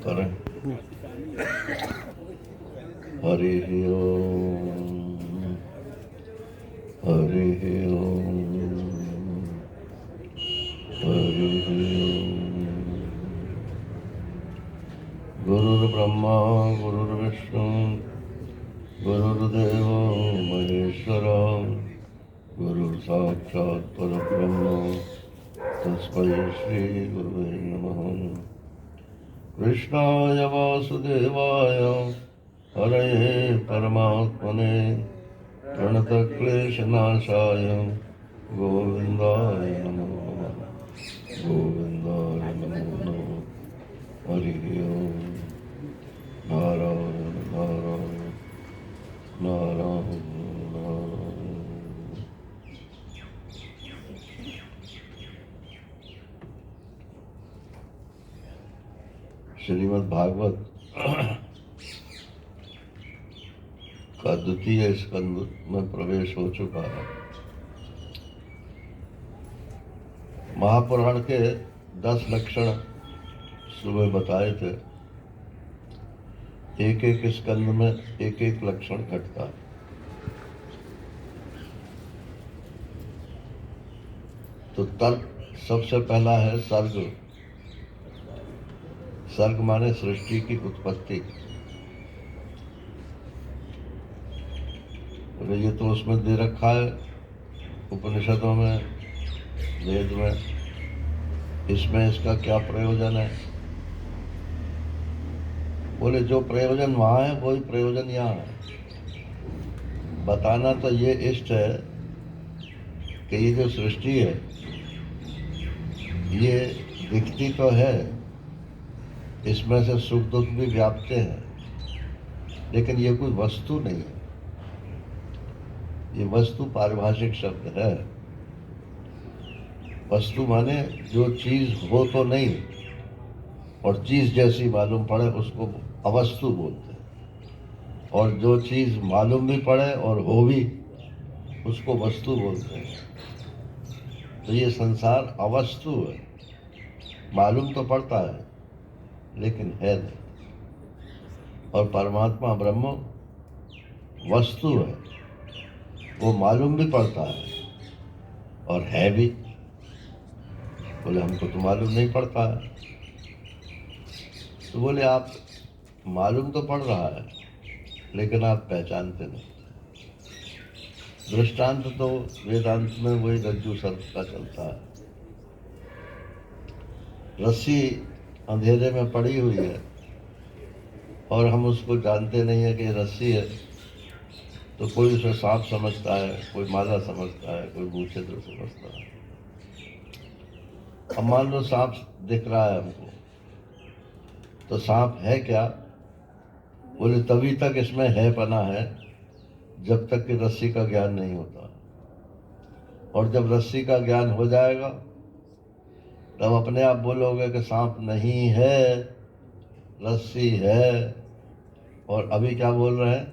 करें। हरि ओम, हरि ओम, हरि ओम। गुरुर्ब्रह्मा गुरुर्विष्णु गुरुर्देवो महेश्वरा गुरुर्साक्षात् परब्रह्म तस्मै श्री गुरुवे नमः। कृष्णाय वासुदेवाय हरये परमात्मने प्रणतक्लेशनाशाय गोविन्दाय नमो नमः। गोविन्दाय नमो नमः। हरि ओम। नारायण नारायण नारायण नारायण। श्रीमद् भागवत का द्वितीय स्कंद में प्रवेश हो चुका है। महापुराण के 10 लक्षण सुबह बताए थे। एक एक स्कंद में एक एक लक्षण घटता है। तो तर्क सबसे पहला है सर्ग। सर्ग माने सृष्टि की उत्पत्ति। ये तो उसमें दे रखा है उपनिषदों में, वेद में। इसमें इसका क्या प्रयोजन है? बोले जो प्रयोजन वहां है वही प्रयोजन यहाँ है। बताना तो ये इष्ट है कि ये जो सृष्टि है ये दिखती तो है, इसमें से सुख दुख भी व्याप्त हैं, लेकिन ये कोई वस्तु नहीं है। ये वस्तु पारिभाषिक शब्द है। वस्तु माने जो चीज हो तो नहीं और चीज जैसी मालूम पड़े उसको अवस्तु बोलते हैं, और जो चीज मालूम भी पड़े और हो भी उसको वस्तु बोलते हैं। तो ये संसार अवस्तु है, मालूम तो पड़ता है लेकिन है नहीं। और परमात्मा ब्रह्म वस्तु है, वो मालूम भी पड़ता है और है भी। बोले हमको तो मालूम नहीं पड़ता है। तो बोले आप मालूम तो पड़ रहा है लेकिन आप पहचानते नहीं। दृष्टांत तो वेदांत में वही रज्जु सर्प का चलता है। रस्सी अंधेरे में पड़ी हुई है और हम उसको जानते नहीं है कि रस्सी है। तो कोई उसे सांप समझता है, कोई माला समझता है, कोई भूछिद्र समझता है। अब मान लो सांप दिख रहा है हमको, तो सांप है क्या? बोले तभी तक इसमें है पना है जब तक कि रस्सी का ज्ञान नहीं होता। और जब रस्सी का ज्ञान हो जाएगा तब अपने आप बोलोगे कि सांप नहीं है, रस्सी है। और अभी क्या बोल रहे हैं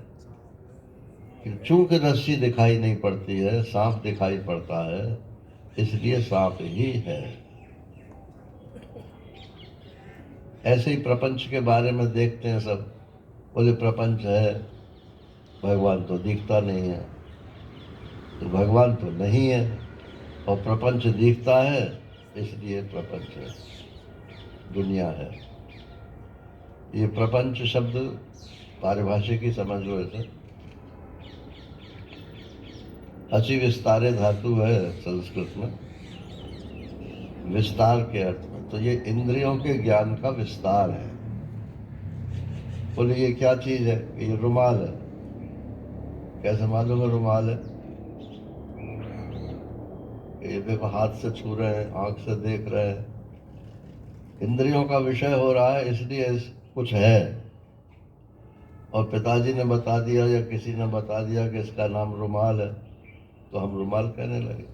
कि चूंकि रस्सी दिखाई नहीं पड़ती है, सांप दिखाई पड़ता है, इसलिए सांप ही है। ऐसे ही प्रपंच के बारे में देखते हैं सब। बोले प्रपंच है, भगवान तो दिखता नहीं है। तो भगवान तो नहीं है और प्रपंच दिखता है, इसलिए प्रपंच है, दुनिया है। ये प्रपंच शब्द पारिभाषिक ही समझ लो। ऐसे अचि विस्तारे धातु है संस्कृत में, विस्तार के अर्थ में। तो ये इंद्रियों के ज्ञान का विस्तार है। बोले ये क्या चीज है? ये रुमाल है। कैसे मालूम है रुमाल है? ये देखो हाथ से छू रहे हैं, आंख से देख रहे हैं, इंद्रियों का विषय हो रहा है, इसलिए कुछ है। और पिताजी ने बता दिया या किसी ने बता दिया कि इसका नाम रुमाल है, तो हम रुमाल कहने लगे।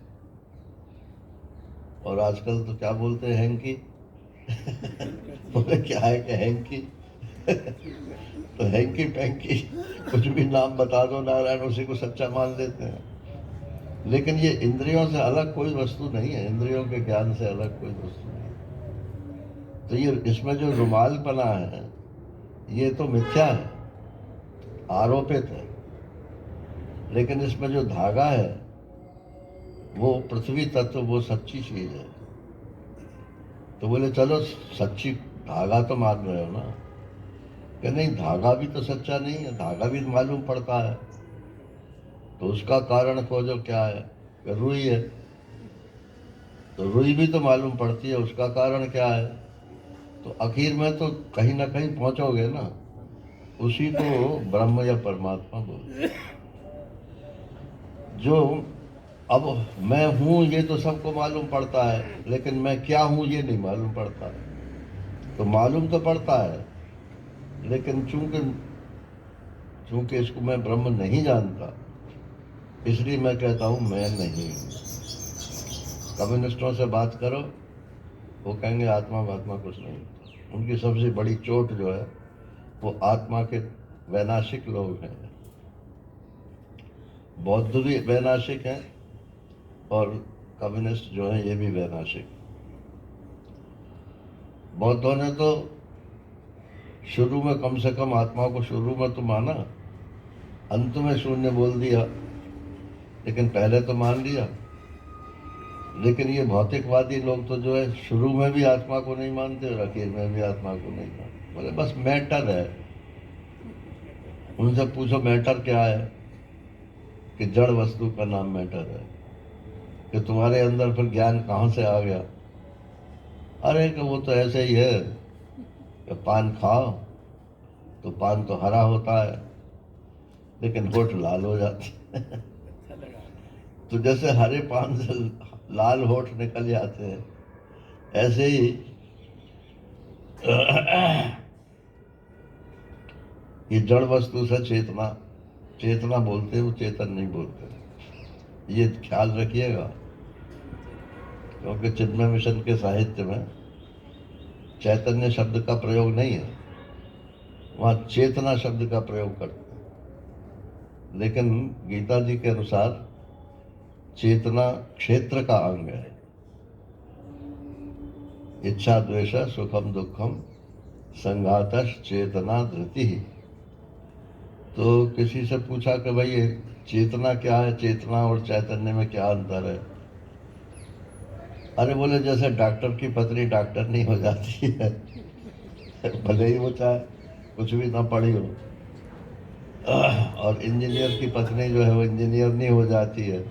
और आजकल तो क्या बोलते हैं, हैंकी। बोले क्या है कि हैंकी। तो हैंकी पैंकी कुछ भी नाम बता दो नारायण, उसी को सच्चा मान लेते हैं। लेकिन ये इंद्रियों से अलग कोई वस्तु नहीं है, इंद्रियों के ज्ञान से अलग कोई वस्तु नहीं। तो ये इसमें जो रुमाल बना है ये तो मिथ्या है, आरोपित है, लेकिन इसमें जो धागा है वो पृथ्वी तत्व, वो सच्ची चीज है। तो बोले चलो सच्ची धागा तो मान रहे हो ना, कि नहीं धागा भी तो सच्चा नहीं है, धागा भी मालूम पड़ता है। तो उसका कारण खोजो क्या है, कि रुई है। तो रुई भी तो मालूम पड़ती है, उसका कारण क्या है। तो आखिर में तो कहीं ना कहीं पहुंचोगे ना, उसी को ब्रह्म या परमात्मा बोलते हैं। जो अब मैं हूं ये तो सबको मालूम पड़ता है, लेकिन मैं क्या हूं ये नहीं मालूम पड़ता। तो मालूम तो पड़ता है, लेकिन चूंकि चूंकि इसको मैं ब्रह्म नहीं जानता, इसलिए मैं कहता हूं मैं नहीं हूं। कम्युनिस्टों से बात करो, वो कहेंगे आत्मा महात्मा कुछ नहीं। उनकी सबसे बड़ी चोट जो है वो आत्मा के वैनाशिक लोग हैं। बौद्ध भी वैनाशिक हैं और कम्युनिस्ट जो हैं ये भी वैनाशिक। बौद्धों ने तो शुरू में कम से कम आत्मा को शुरू में तो माना, अंत में शून्य बोल दिया, लेकिन पहले तो मान लिया। लेकिन ये भौतिकवादी लोग तो जो है शुरू में भी आत्मा को नहीं मानते और आखिर में भी आत्मा को नहीं मानते। बोले बस मैटर है। उनसे पूछो मैटर क्या है, कि जड़ वस्तु का नाम मैटर है। कि तुम्हारे अंदर फिर ज्ञान कहाँ से आ गया। अरे कि वो तो ऐसे ही है कि पान खाओ तो पान तो हरा होता है, लेकिन होठ लाल हो जाते हैं। तो जैसे हरे पान से लाल होठ निकल जाते हैं, ऐसे ही ये जड़ वस्तु से चेतना, चेतना बोलते हैं, वो चेतन नहीं बोलते। ये ख्याल रखिएगा, क्योंकि चिन्मय मिशन के साहित्य में चैतन्य शब्द का प्रयोग नहीं है, वहां चेतना शब्द का प्रयोग करते हैं। लेकिन गीता जी के अनुसार चेतना क्षेत्र का अंग है। इच्छा द्वेष सुखम दुखम संघातश चेतना धृति। तो किसी से पूछा कि भाई ये चेतना क्या है, चेतना और चैतन्य में क्या अंतर है। अरे बोले जैसे डॉक्टर की पत्नी डॉक्टर नहीं हो जाती है, भले ही वो चाहे कुछ भी ना पढ़ी हो, और इंजीनियर की पत्नी जो है वो इंजीनियर नहीं हो जाती है,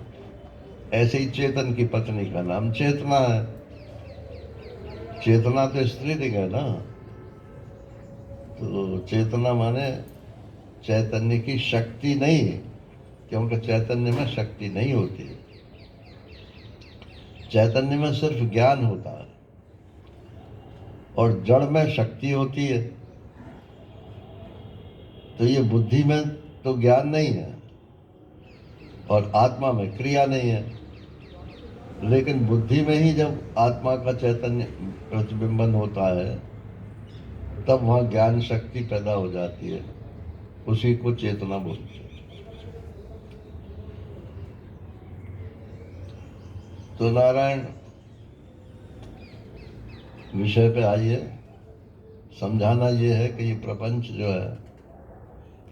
ऐसे ही चेतन की पत्नी का नाम चेतना है। चेतना तो स्त्रीलिंग है ना। तो चेतना माने चैतन्य की शक्ति नहीं, क्योंकि चैतन्य में शक्ति नहीं होती। चैतन्य में सिर्फ ज्ञान होता है, और जड़ में शक्ति होती है। तो ये बुद्धि में तो ज्ञान नहीं है और आत्मा में क्रिया नहीं है, लेकिन बुद्धि में ही जब आत्मा का चैतन्य प्रतिबिंबन होता है तब वहां ज्ञान शक्ति पैदा हो जाती है, उसी को चेतना बोलते हैं। तो नारायण विषय पे आइए। समझाना ये है कि ये प्रपंच जो है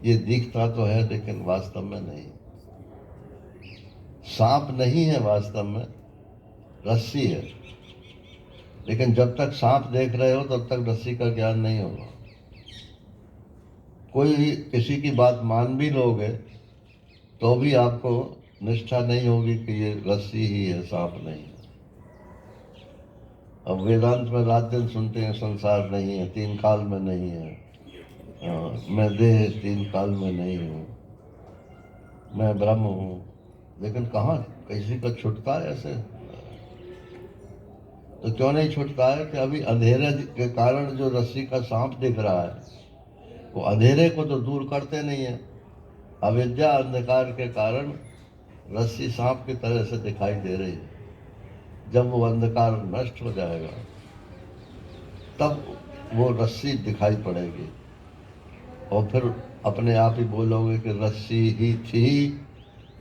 ये दिखता तो है लेकिन वास्तव में नहीं। सांप नहीं है वास्तव में, रस्सी है। लेकिन जब तक सांप देख रहे हो तब तक रस्सी का ज्ञान नहीं होगा। कोई किसी की बात मान भी लोगे तो भी आपको निष्ठा नहीं होगी कि ये रस्सी ही है, सांप नहीं है। अब वेदांत में रात दिन सुनते हैं संसार नहीं है, तीन काल में नहीं है, मैं देह तीन काल में नहीं हूँ, मैं ब्रह्म हूँ। लेकिन कहाँ किसी का छुटता है ऐसे। तो क्यों नहीं छुटता है कि अभी अंधेरे के कारण जो रस्सी का सांप दिख रहा है वो अंधेरे को तो दूर करते नहीं है। अविद्या अंधकार के कारण रस्सी सांप की तरह से दिखाई दे रही है। जब वो अंधकार नष्ट हो जाएगा तब वो रस्सी दिखाई पड़ेगी, और फिर अपने आप ही बोलोगे कि रस्सी ही थी,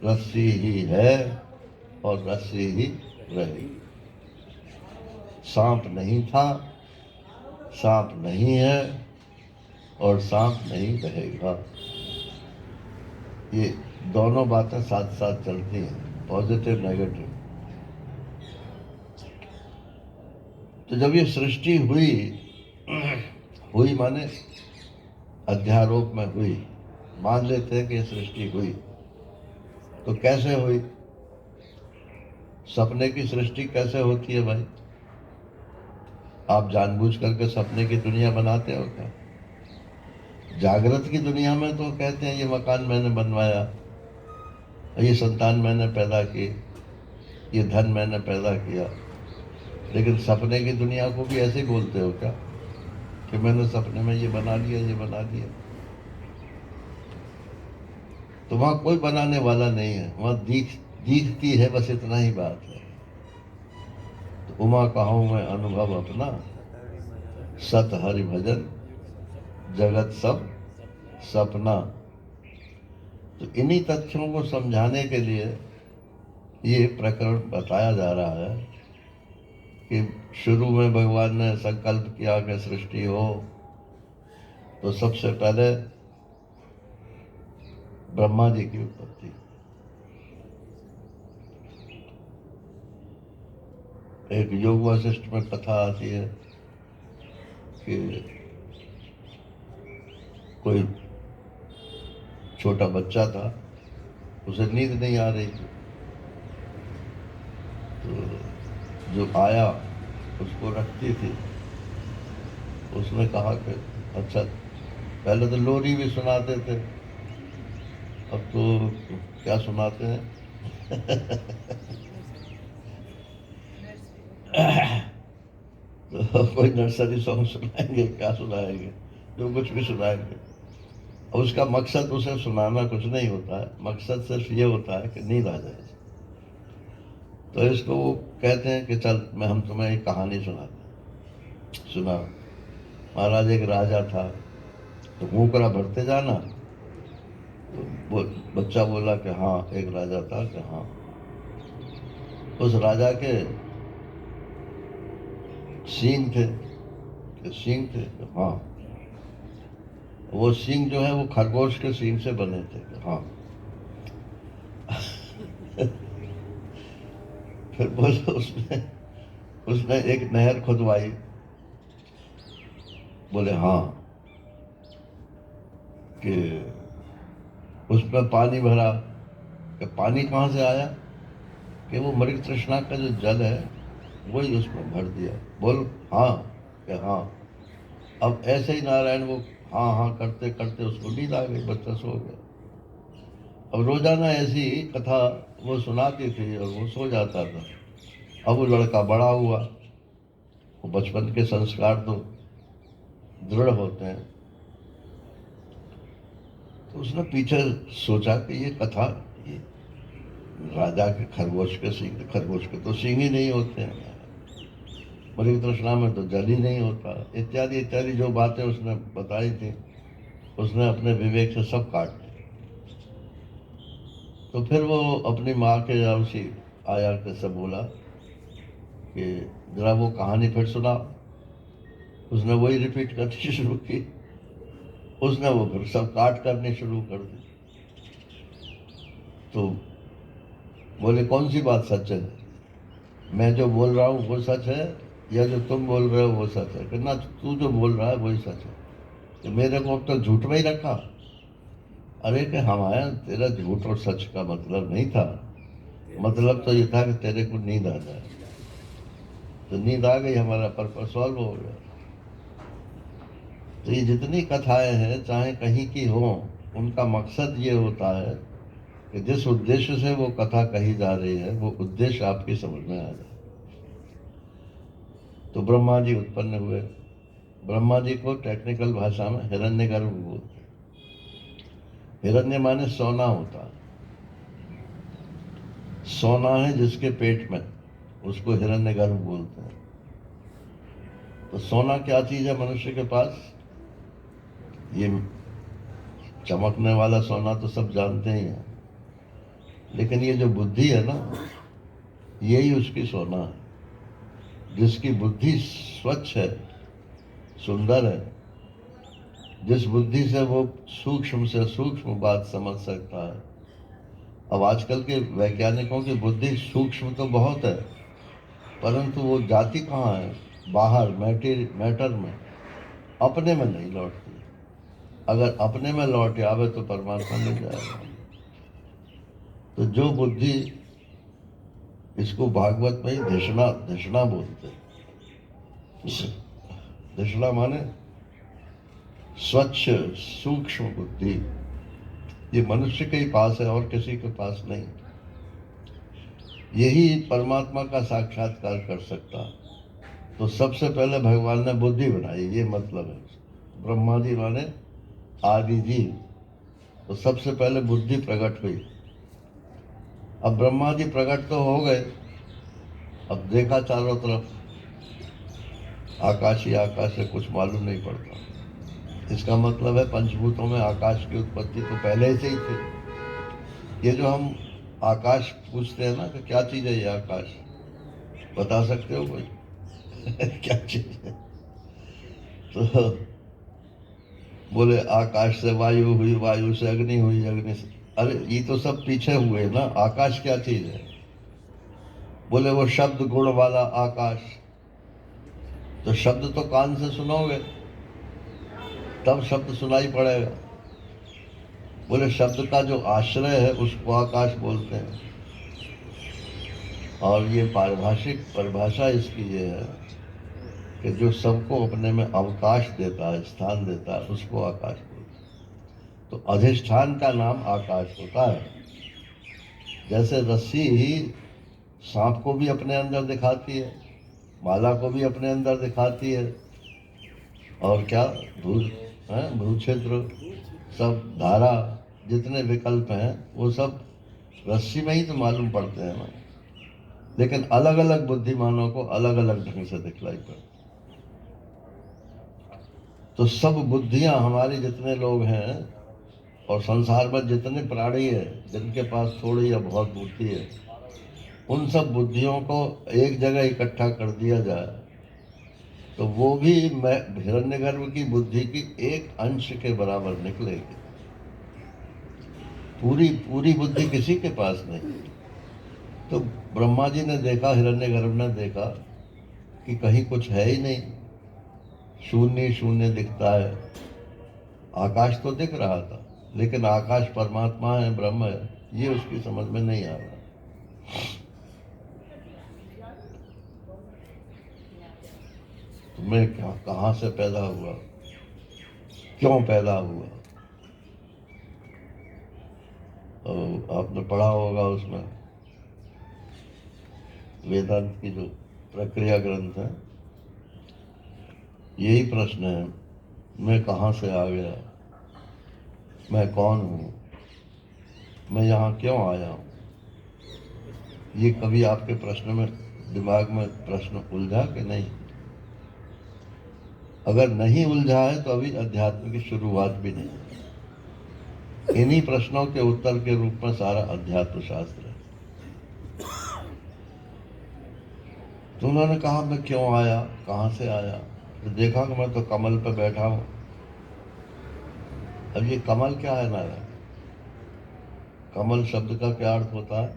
रस्सी ही है और रस्सी ही रहेगी। सांप नहीं था, सांप नहीं है और सांप नहीं रहेगा। ये दोनों बातें साथ साथ चलती हैं, पॉजिटिव नेगेटिव। तो जब ये सृष्टि हुई, हुई माने अध्यारोप में हुई, मान लेते हैं कि ये सृष्टि हुई, तो कैसे हुई? सपने की सृष्टि कैसे होती है भाई? आप जानबूझ करके सपने की दुनिया बनाते हो क्या? जागृत की दुनिया में तो कहते हैं ये मकान मैंने बनवाया, ये संतान मैंने पैदा की, ये धन मैंने पैदा किया। लेकिन सपने की दुनिया को भी ऐसे ही बोलते हो क्या कि मैंने सपने में ये बना लिया, ये बना लिया? तो वहां कोई बनाने वाला नहीं है, वहां दिखती है, बस इतना ही बात है। तो उमा कहूं मैं अनुभव अपना, सत हरि भजन जगत सब सपना। तो इन्हीं तथ्यों को समझाने के लिए ये प्रकरण बताया जा रहा है कि शुरू में भगवान ने संकल्प किया कि सृष्टि हो, तो सबसे पहले ब्रह्मा जी की उत्पत्ति। एक योग वशिष्ठ में कथा आती है कि कोई छोटा बच्चा था, उसे नींद नहीं आ रही थी, तो जो आया उसको रखती थी, उसने कहा कि अच्छा, पहले तो लोरी भी सुनाते थे, अब तो क्या सुनाते हैं? तो कोई नर्सरी सॉन्ग सुनाएंगे, क्या सुनाएंगे, जो कुछ भी सुनाएंगे। और उसका मकसद उसे सुनाना कुछ नहीं होता है, मकसद सिर्फ ये होता है कि नींद आ जाए। तो इसको वो कहते हैं कि चल मैं हम तुम्हें एक कहानी सुनाते हैं। सुना, महाराज एक राजा था, तो मूकरा भरते जाना। तो वो बच्चा बोला कि हाँ एक राजा था, कि हाँ। उस राजा के सींग थे, कि सींग थे, कि हाँ। वो सींग जो है वो खरगोश के सींग से बने थे, कि हाँ। फिर बोले उसने उसने एक नहर खुदवाई, बोले हाँ। कि उसमें पानी भरा, कि पानी कहाँ से आया? कि वो मृग तृष्णा का जो जल है वही उसमें भर दिया। बोल हाँ, कि हाँ। अब ऐसे ही नारायण वो हाँ हाँ करते करते उसको नींद आ गई, बच्चा सो गया। अब रोजाना ऐसी कथा वो सुनाती थी और वो सो जाता था। अब वो लड़का बड़ा हुआ, वो बचपन के संस्कार तो दृढ़ होते हैं, तो उसने पीछे सोचा कि ये कथा, ये राजा के खरगोश के सींग, खरगोश के तो सींग ही नहीं होते हैं, मृग तृष्णा में तो जल ही नहीं होता, इत्यादि इत्यादि जो बातें उसने बताई थी, उसने अपने विवेक से सब काट दी। तो फिर वो अपनी माँ के यहाँ उसी आया के सब बोला कि जरा वो कहानी फिर सुना। उसने वही रिपीट करनी शुरू की, उसने वो फिर सब काट करनी शुरू कर दी। तो बोले कौन सी बात सच है, मैं जो बोल रहा हूँ वो सच है या जो तुम बोल रहे हो वो सच है? कि ना, तू जो बोल रहा है वही सच है। कि मेरे को अब तक झूठ में ही रखा। अरे कि हमारा तेरा झूठ और सच का मतलब नहीं था, मतलब तो ये था कि तेरे को नींद आ जाए। तो नींद आ गई, हमारा पर्पस सॉल्व हो गया। तो ये जितनी कथाएं हैं चाहे कहीं की हो, उनका मकसद ये होता है कि जिस उद्देश्य से वो कथा कही जा रही है वो उद्देश्य आपकी समझ में आ जाए। तो ब्रह्मा जी उत्पन्न हुए। ब्रह्मा जी को टेक्निकल भाषा में हिरण्यगर्भ बोलते हैं। हिरण्य माने सोना होता है, सोना है जिसके पेट में, उसको हिरण्यगर्भ बोलते हैं। तो सोना क्या चीज है मनुष्य के पास? ये चमकने वाला सोना तो सब जानते ही हैं, लेकिन ये जो बुद्धि है ना, यही उसकी सोना है। जिसकी बुद्धि स्वच्छ है, सुंदर है, जिस बुद्धि से वो सूक्ष्म से सूक्ष्म बात समझ सकता है। अब आजकल के वैज्ञानिकों की बुद्धि सूक्ष्म तो बहुत है, परंतु वो जाती कहाँ है? बाहर मैटर में, अपने में नहीं लौटती। अगर अपने में लौट आवे तो परमात्मा मिल जाएगा। तो जो बुद्धि, इसको भागवत में ही धिषणा धिषणा बोलते हैं। धिषणा माने स्वच्छ सूक्ष्म बुद्धि। ये मनुष्य के ही पास है और किसी के पास नहीं। यही परमात्मा का साक्षात्कार कर सकता। तो सबसे पहले भगवान ने बुद्धि बनाई, ये मतलब है। ब्रह्मा जी माने आदि जीव, तो सबसे पहले बुद्धि प्रकट हुई। अब ब्रह्मा जी प्रकट तो हो गए, अब देखा चारों तरफ आकाश ही आकाश है, कुछ मालूम नहीं पड़ता। इसका मतलब है पंचभूतों में आकाश की उत्पत्ति तो पहले से ही थी। ये जो हम आकाश पूछते हैं ना कि क्या चीज है ये आकाश, बता सकते हो कोई? क्या चीज है? तो बोले आकाश से वायु हुई, वायु से अग्नि हुई, अग्नि से, अरे ये तो सब पीछे हुए ना। आकाश क्या चीज है? बोले वो शब्द गुण वाला आकाश। तो शब्द तो कान से सुनोगे तब शब्द सुनाई पड़ेगा। बोले शब्द का जो आश्रय है उसको आकाश बोलते हैं। और ये पारिभाषिक परिभाषा इसकी ये है कि जो सबको अपने में अवकाश देता है, स्थान देता है, उसको आकाश बोलते हैं। तो अधिष्ठान का नाम आकाश होता है। जैसे रस्सी ही सांप को भी अपने अंदर दिखाती है, माला को भी अपने अंदर दिखाती है, और क्या भू क्षेत्र, सब धारा, जितने विकल्प हैं वो सब रस्सी में ही तो मालूम पड़ते हैं ना। लेकिन अलग अलग बुद्धिमानों को अलग अलग ढंग से दिखलाई पड़ती। तो सब बुद्धियां, हमारे जितने लोग हैं और संसार में जितने प्राणी है जिनके पास थोड़ी या बहुत बुद्धि है, उन सब बुद्धियों को एक जगह इकट्ठा कर दिया जाए तो वो भी हिरण्यगर्भ की बुद्धि की एक अंश के बराबर निकलेगी। पूरी पूरी बुद्धि किसी के पास नहीं। तो ब्रह्मा जी ने देखा, हिरण्यगर्भ ने देखा कि कहीं कुछ है ही नहीं, शून्य शून्य दिखता है। आकाश तो दिख रहा था, लेकिन आकाश परमात्मा है, ब्रह्म है, ये उसकी समझ में नहीं आ रहा। तो मैं कहाँ से पैदा हुआ, क्यों पैदा हुआ? और आपने पढ़ा होगा उसमें वेदांत की जो प्रक्रिया ग्रंथ है, यही प्रश्न है, मैं कहाँ से आ गया, मैं कौन हूँ, मैं यहाँ क्यों आया हूँ? ये कभी आपके प्रश्न में, दिमाग में प्रश्न उलझा कि नहीं? अगर नहीं उलझा है तो अभी अध्यात्म की शुरुआत भी नहीं। इन्हीं प्रश्नों के उत्तर के रूप में सारा अध्यात्म शास्त्र है। तो उन्होंने कहा मैं क्यों आया, कहाँ से आया? तो देखा कि मैं तो कमल पर बैठा हूँ। अब ये कमल क्या है नारायण? कमल शब्द का क्या अर्थ होता है?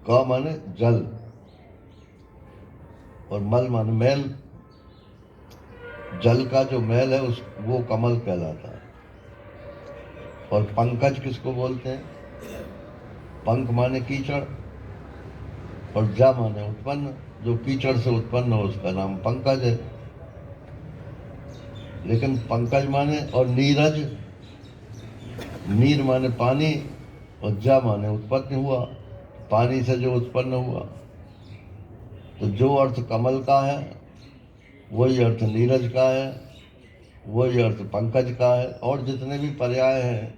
क माने जल और मल माने मैल। जल का जो मैल है वो कमल कहलाता है। और पंकज किसको बोलते हैं? पंख माने कीचड़ और जा माने उत्पन्न। जो कीचड़ से उत्पन्न हो उसका नाम पंकज है। लेकिन पंकज माने और नीरज, नीर माने पानी और जा माने उत्पन्न हुआ, पानी से जो उत्पन्न हुआ। तो जो अर्थ कमल का है वही अर्थ नीरज का है, वही अर्थ पंकज का है, और जितने भी पर्याय हैं।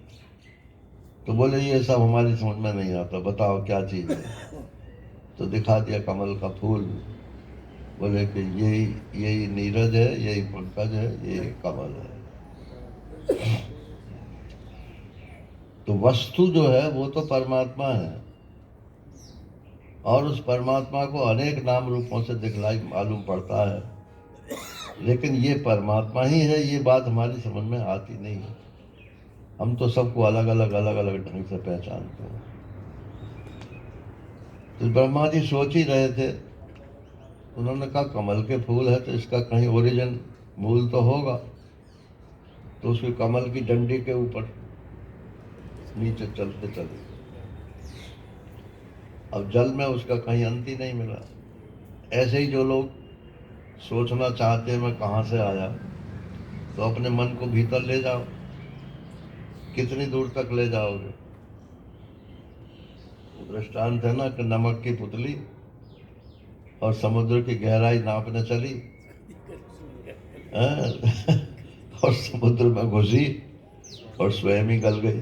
तो बोले ये सब हमारी समझ में नहीं आता, बताओ क्या चीज है? तो दिखा दिया कमल का फूल। बोले कि यही नीरज है, यही पंकज है, यही कमल है। तो वस्तु जो है वो तो परमात्मा है, और उस परमात्मा को अनेक नाम रूपों से दिखलाई मालूम पड़ता है, लेकिन ये परमात्मा ही है, ये बात हमारी समझ में आती नहीं है। हम तो सबको अलग अलग ढंग से पहचानते हैं। तो ब्रह्मा जी सोच ही रहे थे, उन्होंने कहा कमल के फूल है तो इसका कहीं ओरिजिन मूल तो होगा। तो उसके कमल की डंडी के ऊपर नीचे चलते चले, अब जल में उसका कहीं अंत ही नहीं मिला। ऐसे ही जो लोग सोचना चाहते हैं मैं कहाँ से आया, तो अपने मन को भीतर ले जाओ, कितनी दूर तक ले जाओगे। दृष्टांत है ना कि नमक की पुतली और समुद्र की गहराई नापने चली और समुद्र में घुसी और स्वयं ही गल गई।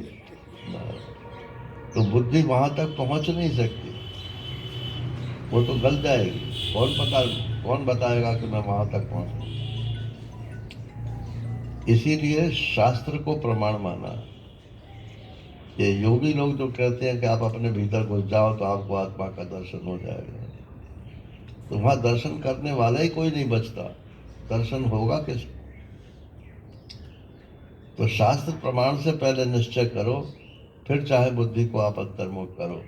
तो बुद्धि वहां तक पहुंच नहीं सकती, वो तो गल जाएगी। कौन बताएगा कि मैं वहां तक पहुंचूं। इसीलिए शास्त्र को प्रमाण माना। ये योगी लोग जो कहते हैं कि आप अपने भीतर घुस जाओ तो आपको आत्मा का दर्शन हो जाएगा, तो वहां दर्शन करने वाला ही कोई नहीं बचता, दर्शन होगा किस। तो शास्त्र प्रमाण से पहले निश्चय करो, फिर चाहे बुद्धि को आप अंतर्मुख करो।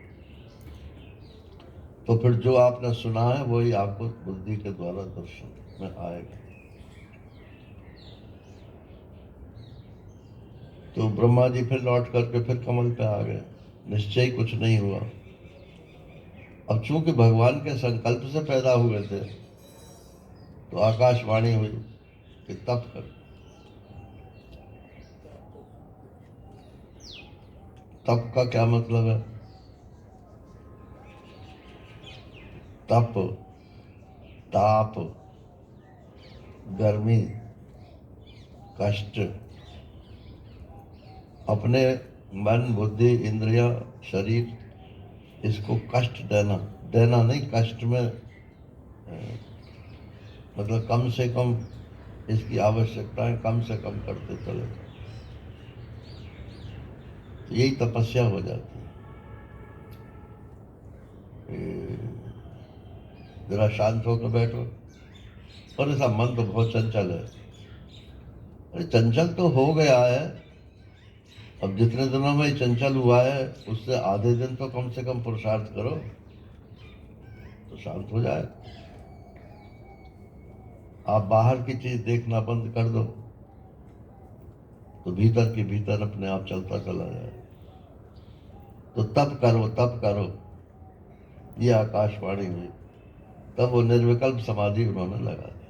तो फिर जो आपने सुना है वही आपको बुद्धि के द्वारा दर्शन में आएगा। तो ब्रह्मा जी फिर लौट करके फिर कमल पे आ गए, निश्चय कुछ नहीं हुआ। अब चूंकि भगवान के संकल्प से पैदा हुए थे, तो आकाशवाणी हुई कि तप कर। तप का क्या मतलब है? तप, ताप, गर्मी, कष्ट, अपने मन बुद्धि इंद्रिया शरीर इसको कष्ट देना, देना नहीं, कष्ट में मतलब कम से कम इसकी आवश्यकताएं कम से कम करते चले, यही तपस्या हो जाती है। जरा शांत होकर बैठो, और ऐसा मन तो बहुत चंचल है। अरे चंचल तो हो गया है, अब जितने दिनों में चंचल हुआ है उससे आधे दिन तो कम से कम पुरुषार्थ करो तो शांत हो जाए। आप बाहर की चीज देखना बंद कर दो तो भीतर के भीतर अपने आप चलता चला जाए। तो तप करो, ये आकाशवाणी हुई। तब वो निर्विकल्प समाधि उन्होंने लगा दी।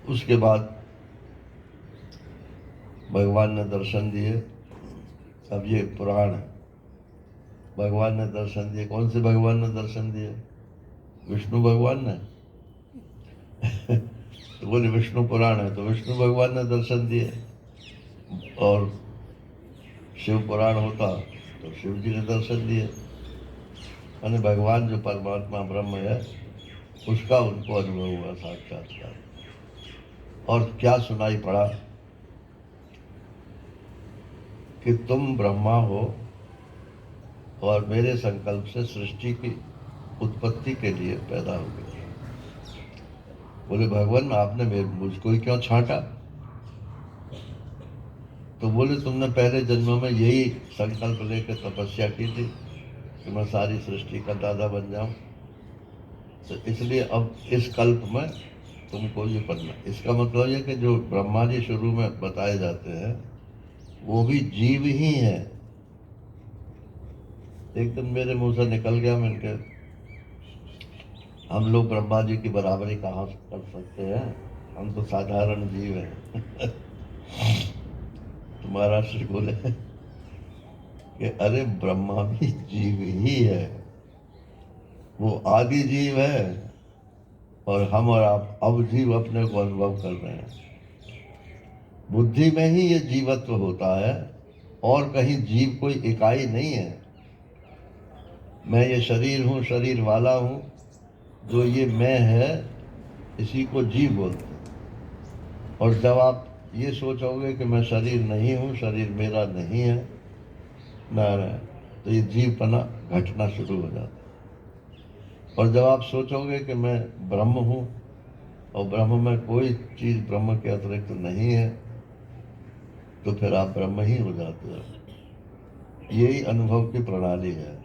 उसके बाद भगवान ने दर्शन दिए। अब ये पुराण है, भगवान ने दर्शन दिए। कौन से भगवान ने दर्शन दिए? विष्णु भगवान ने। तो बोले विष्णु पुराण है तो विष्णु भगवान ने दर्शन दिए, और शिव पुराण होता तो शिव जी ने दर्शन दिए। यानी भगवान जो परमात्मा ब्रह्म है उसका उनको अनुभव हुआ साक्षात्कार। और क्या सुनाई पड़ा कि तुम ब्रह्मा हो और मेरे संकल्प से सृष्टि की उत्पत्ति के लिए पैदा हो गए। बोले भगवान आपने मुझको ही क्यों छांटा? तो बोले तुमने पहले जन्मों में यही संकल्प लेकर तपस्या की थी कि मैं सारी सृष्टि का दादा बन जाऊं, तो इसलिए अब इस कल्प में तुमको ये पढ़ना। इसका मतलब ये कि जो ब्रह्मा जी शुरू में बताए जाते हैं वो भी जीव ही है। एक दिन मेरे मुंह से निकल गया, मैंने कहा हम लोग ब्रह्मा जी की बराबरी कहाँ कर सकते हैं, हम तो साधारण जीव हैं। तो महाराज श्री बोले कि अरे ब्रह्मा भी जीव ही है, वो आदि जीव है, और हम और आप अब जीव अपने को अनुभव कर रहे हैं। बुद्धि में ही ये जीवत्व होता है, और कहीं जीव कोई इकाई नहीं है। मैं ये शरीर हूँ, शरीर वाला हूँ, जो ये मैं है इसी को जीव बोलते हैं। और जब आप ये सोचोगे कि मैं शरीर नहीं हूँ, शरीर मेरा नहीं है, नारायण, तो ये जीवपना घटना शुरू हो जाता है। और जब आप सोचोगे कि मैं ब्रह्म हूँ और ब्रह्म में कोई चीज ब्रह्म के अतिरिक्त नहीं है, तो फिर आप ब्रह्म ही हो जाते हो। यही अनुभव की प्रणाली है।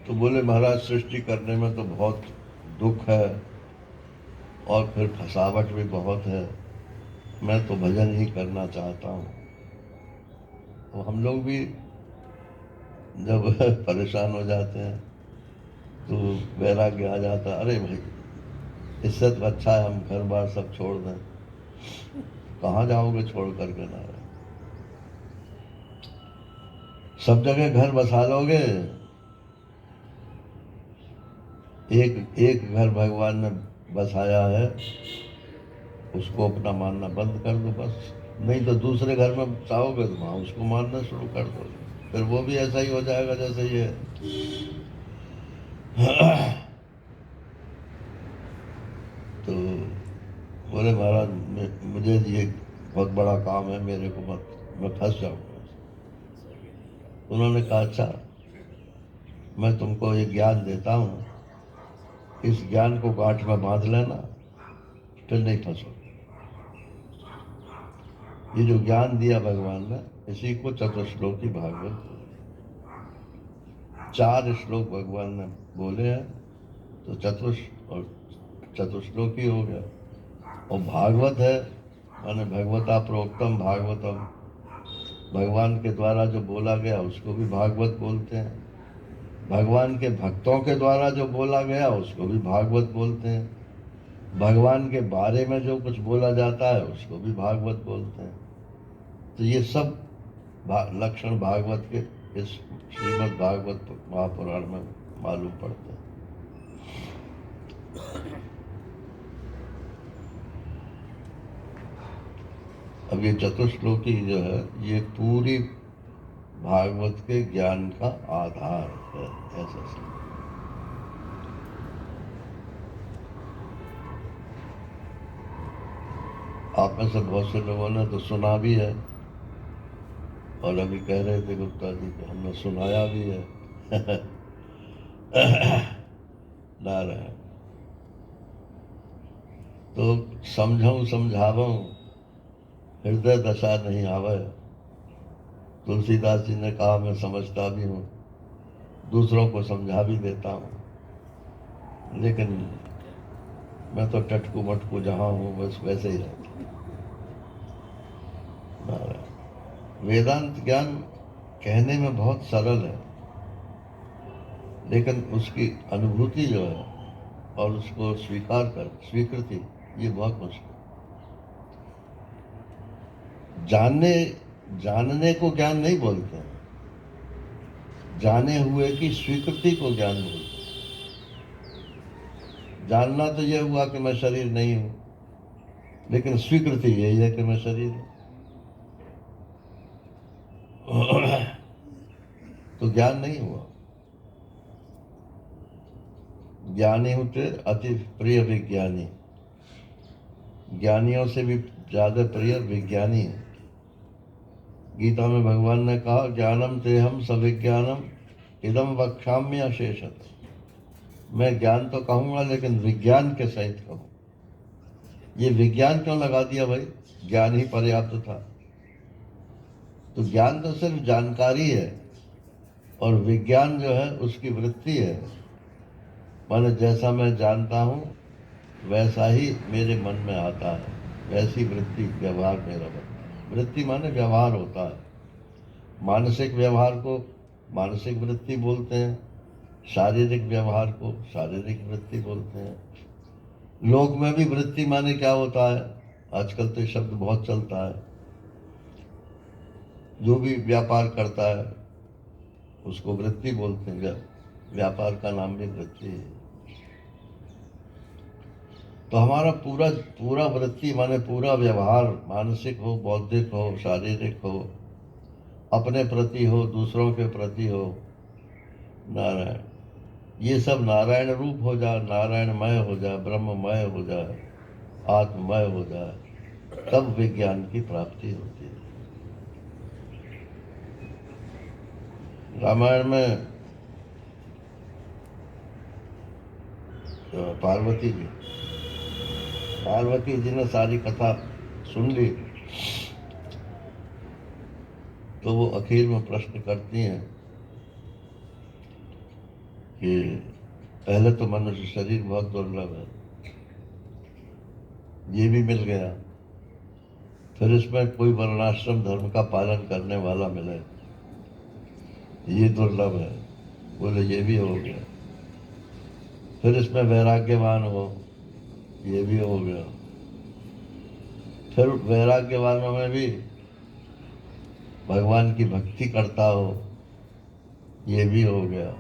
तो बोले महाराज सृष्टि करने में तो बहुत दुख है और फिर फसावट भी बहुत है, मैं तो भजन ही करना चाहता हूँ। तो हम लोग भी जब परेशान हो जाते हैं तो वैराग्य आ जाता है, अरे भाई इससे तो अच्छा है हम घर बार सब छोड़ दें। कहाँ जाओगे छोड़ करके नारायण? सब जगह घर बसा लोगे, एक एक घर भगवान ने बसाया है, उसको अपना मानना बंद कर दो बस। नहीं तो दूसरे घर में चाहोगे तो वहां उसको मानना शुरू कर दो, फिर वो भी ऐसा ही हो जाएगा जैसे ये। तो बोले महाराज मुझे ये बहुत बड़ा काम है, मेरे को मत, मैं फंस जाऊंगा। उन्होंने कहा अच्छा मैं तुमको ये ज्ञान देता हूँ, इस ज्ञान को गांठ में बांध लेना, फिर नहीं फंसो। ये जो ज्ञान दिया भगवान ने, इसी को चतुश्लोकी भागवत, 4 श्लोक भगवान ने बोले हैं, तो चतुश्लोकी हो गया। और भागवत है माने भगवता प्रोक्तम भागवतम, भगवान के द्वारा जो बोला गया उसको भी भागवत बोलते हैं। भगवान के भक्तों के द्वारा जो बोला गया उसको भी भागवत बोलते हैं। भगवान के बारे में जो कुछ बोला जाता है उसको भी भागवत बोलते हैं। तो ये सब लक्षण भागवत के इस श्रीमद् भागवत महापुराण में मालूम पड़ते हैं। अब ये चतुश्लोकी जो है ये पूरी भागवत के ज्ञान का आधार है, ऐसा समझ। आप में से बहुत से लोगों ने तो सुना भी है, और अभी कह रहे थे गुप्ता जी कि हमने सुनाया भी है। नारायण। तो समझऊं समझावऊं हृदय दशा नहीं आवे। तुलसीदास जी ने कहा मैं समझता भी हूँ, दूसरों को समझा भी देता हूँ, लेकिन मैं तो टटकू मटकू जहाँ हूँ बस वैसे ही रहता हूँ। वेदांत ज्ञान कहने में बहुत सरल है, लेकिन उसकी अनुभूति जो है और उसको स्वीकृति, ये बहुत मुश्किल। जानने को ज्ञान नहीं बोलते हैं, जाने हुए की स्वीकृति को ज्ञान बोलते हैं। जानना तो यह हुआ कि मैं शरीर नहीं हूं, लेकिन स्वीकृति यही है कि मैं शरीर हूं। तो ज्ञान नहीं हुआ। ज्ञानी होते अति प्रिय विज्ञानी, ज्ञानियों से भी ज्यादा प्रिय विज्ञानी है। गीता में भगवान ने कहा ज्ञानम तेहम सविज्ञानम इदम वक्ष्याम्य अशेषत। मैं ज्ञान तो कहूंगा लेकिन विज्ञान के सहित कहूं। ये विज्ञान क्यों लगा दिया भाई, ज्ञान ही पर्याप्त था। तो ज्ञान तो सिर्फ जानकारी है, और विज्ञान जो है उसकी वृत्ति है। माने जैसा मैं जानता हूं वैसा ही मेरे मन में आता है, वैसी वृत्ति व्यवहार मेरा बनता है। वृत्ति माने व्यवहार होता है। मानसिक व्यवहार को मानसिक वृत्ति बोलते हैं, शारीरिक व्यवहार को शारीरिक वृत्ति बोलते हैं। लोक में भी वृत्ति माने क्या होता है, आजकल तो शब्द बहुत चलता है। जो भी व्यापार करता है उसको वृत्ति बोलते हैं, व्यापार का नाम भी वृत्ति है। तो हमारा पूरा पूरा वृत्ति माने पूरा व्यवहार, मानसिक हो, बौद्धिक हो, शारीरिक हो, अपने प्रति हो, दूसरों के प्रति हो, नारायण, ये सब नारायण रूप हो जाए, नारायणमय हो जाए, ब्रह्ममय हो जाए, आत्ममय हो जाए, तब विज्ञान की प्राप्ति होती है। रामायण में पार्वती जी ने सारी कथा सुन ली, तो वो आखिर में प्रश्न करती हैं कि पहले तो मनुष्य शरीर बहुत दुर्लभ है, ये भी मिल गया, फिर इसमें कोई वर्णाश्रम धर्म का पालन करने वाला मिले, ये दुर्लभ है, बोले ये भी हो गया, फिर इसमें वैराग्यवान हो, ये भी हो गया, फिर वैराग्यवानों में भी भगवान की भक्ति करता हो, ये भी हो गया,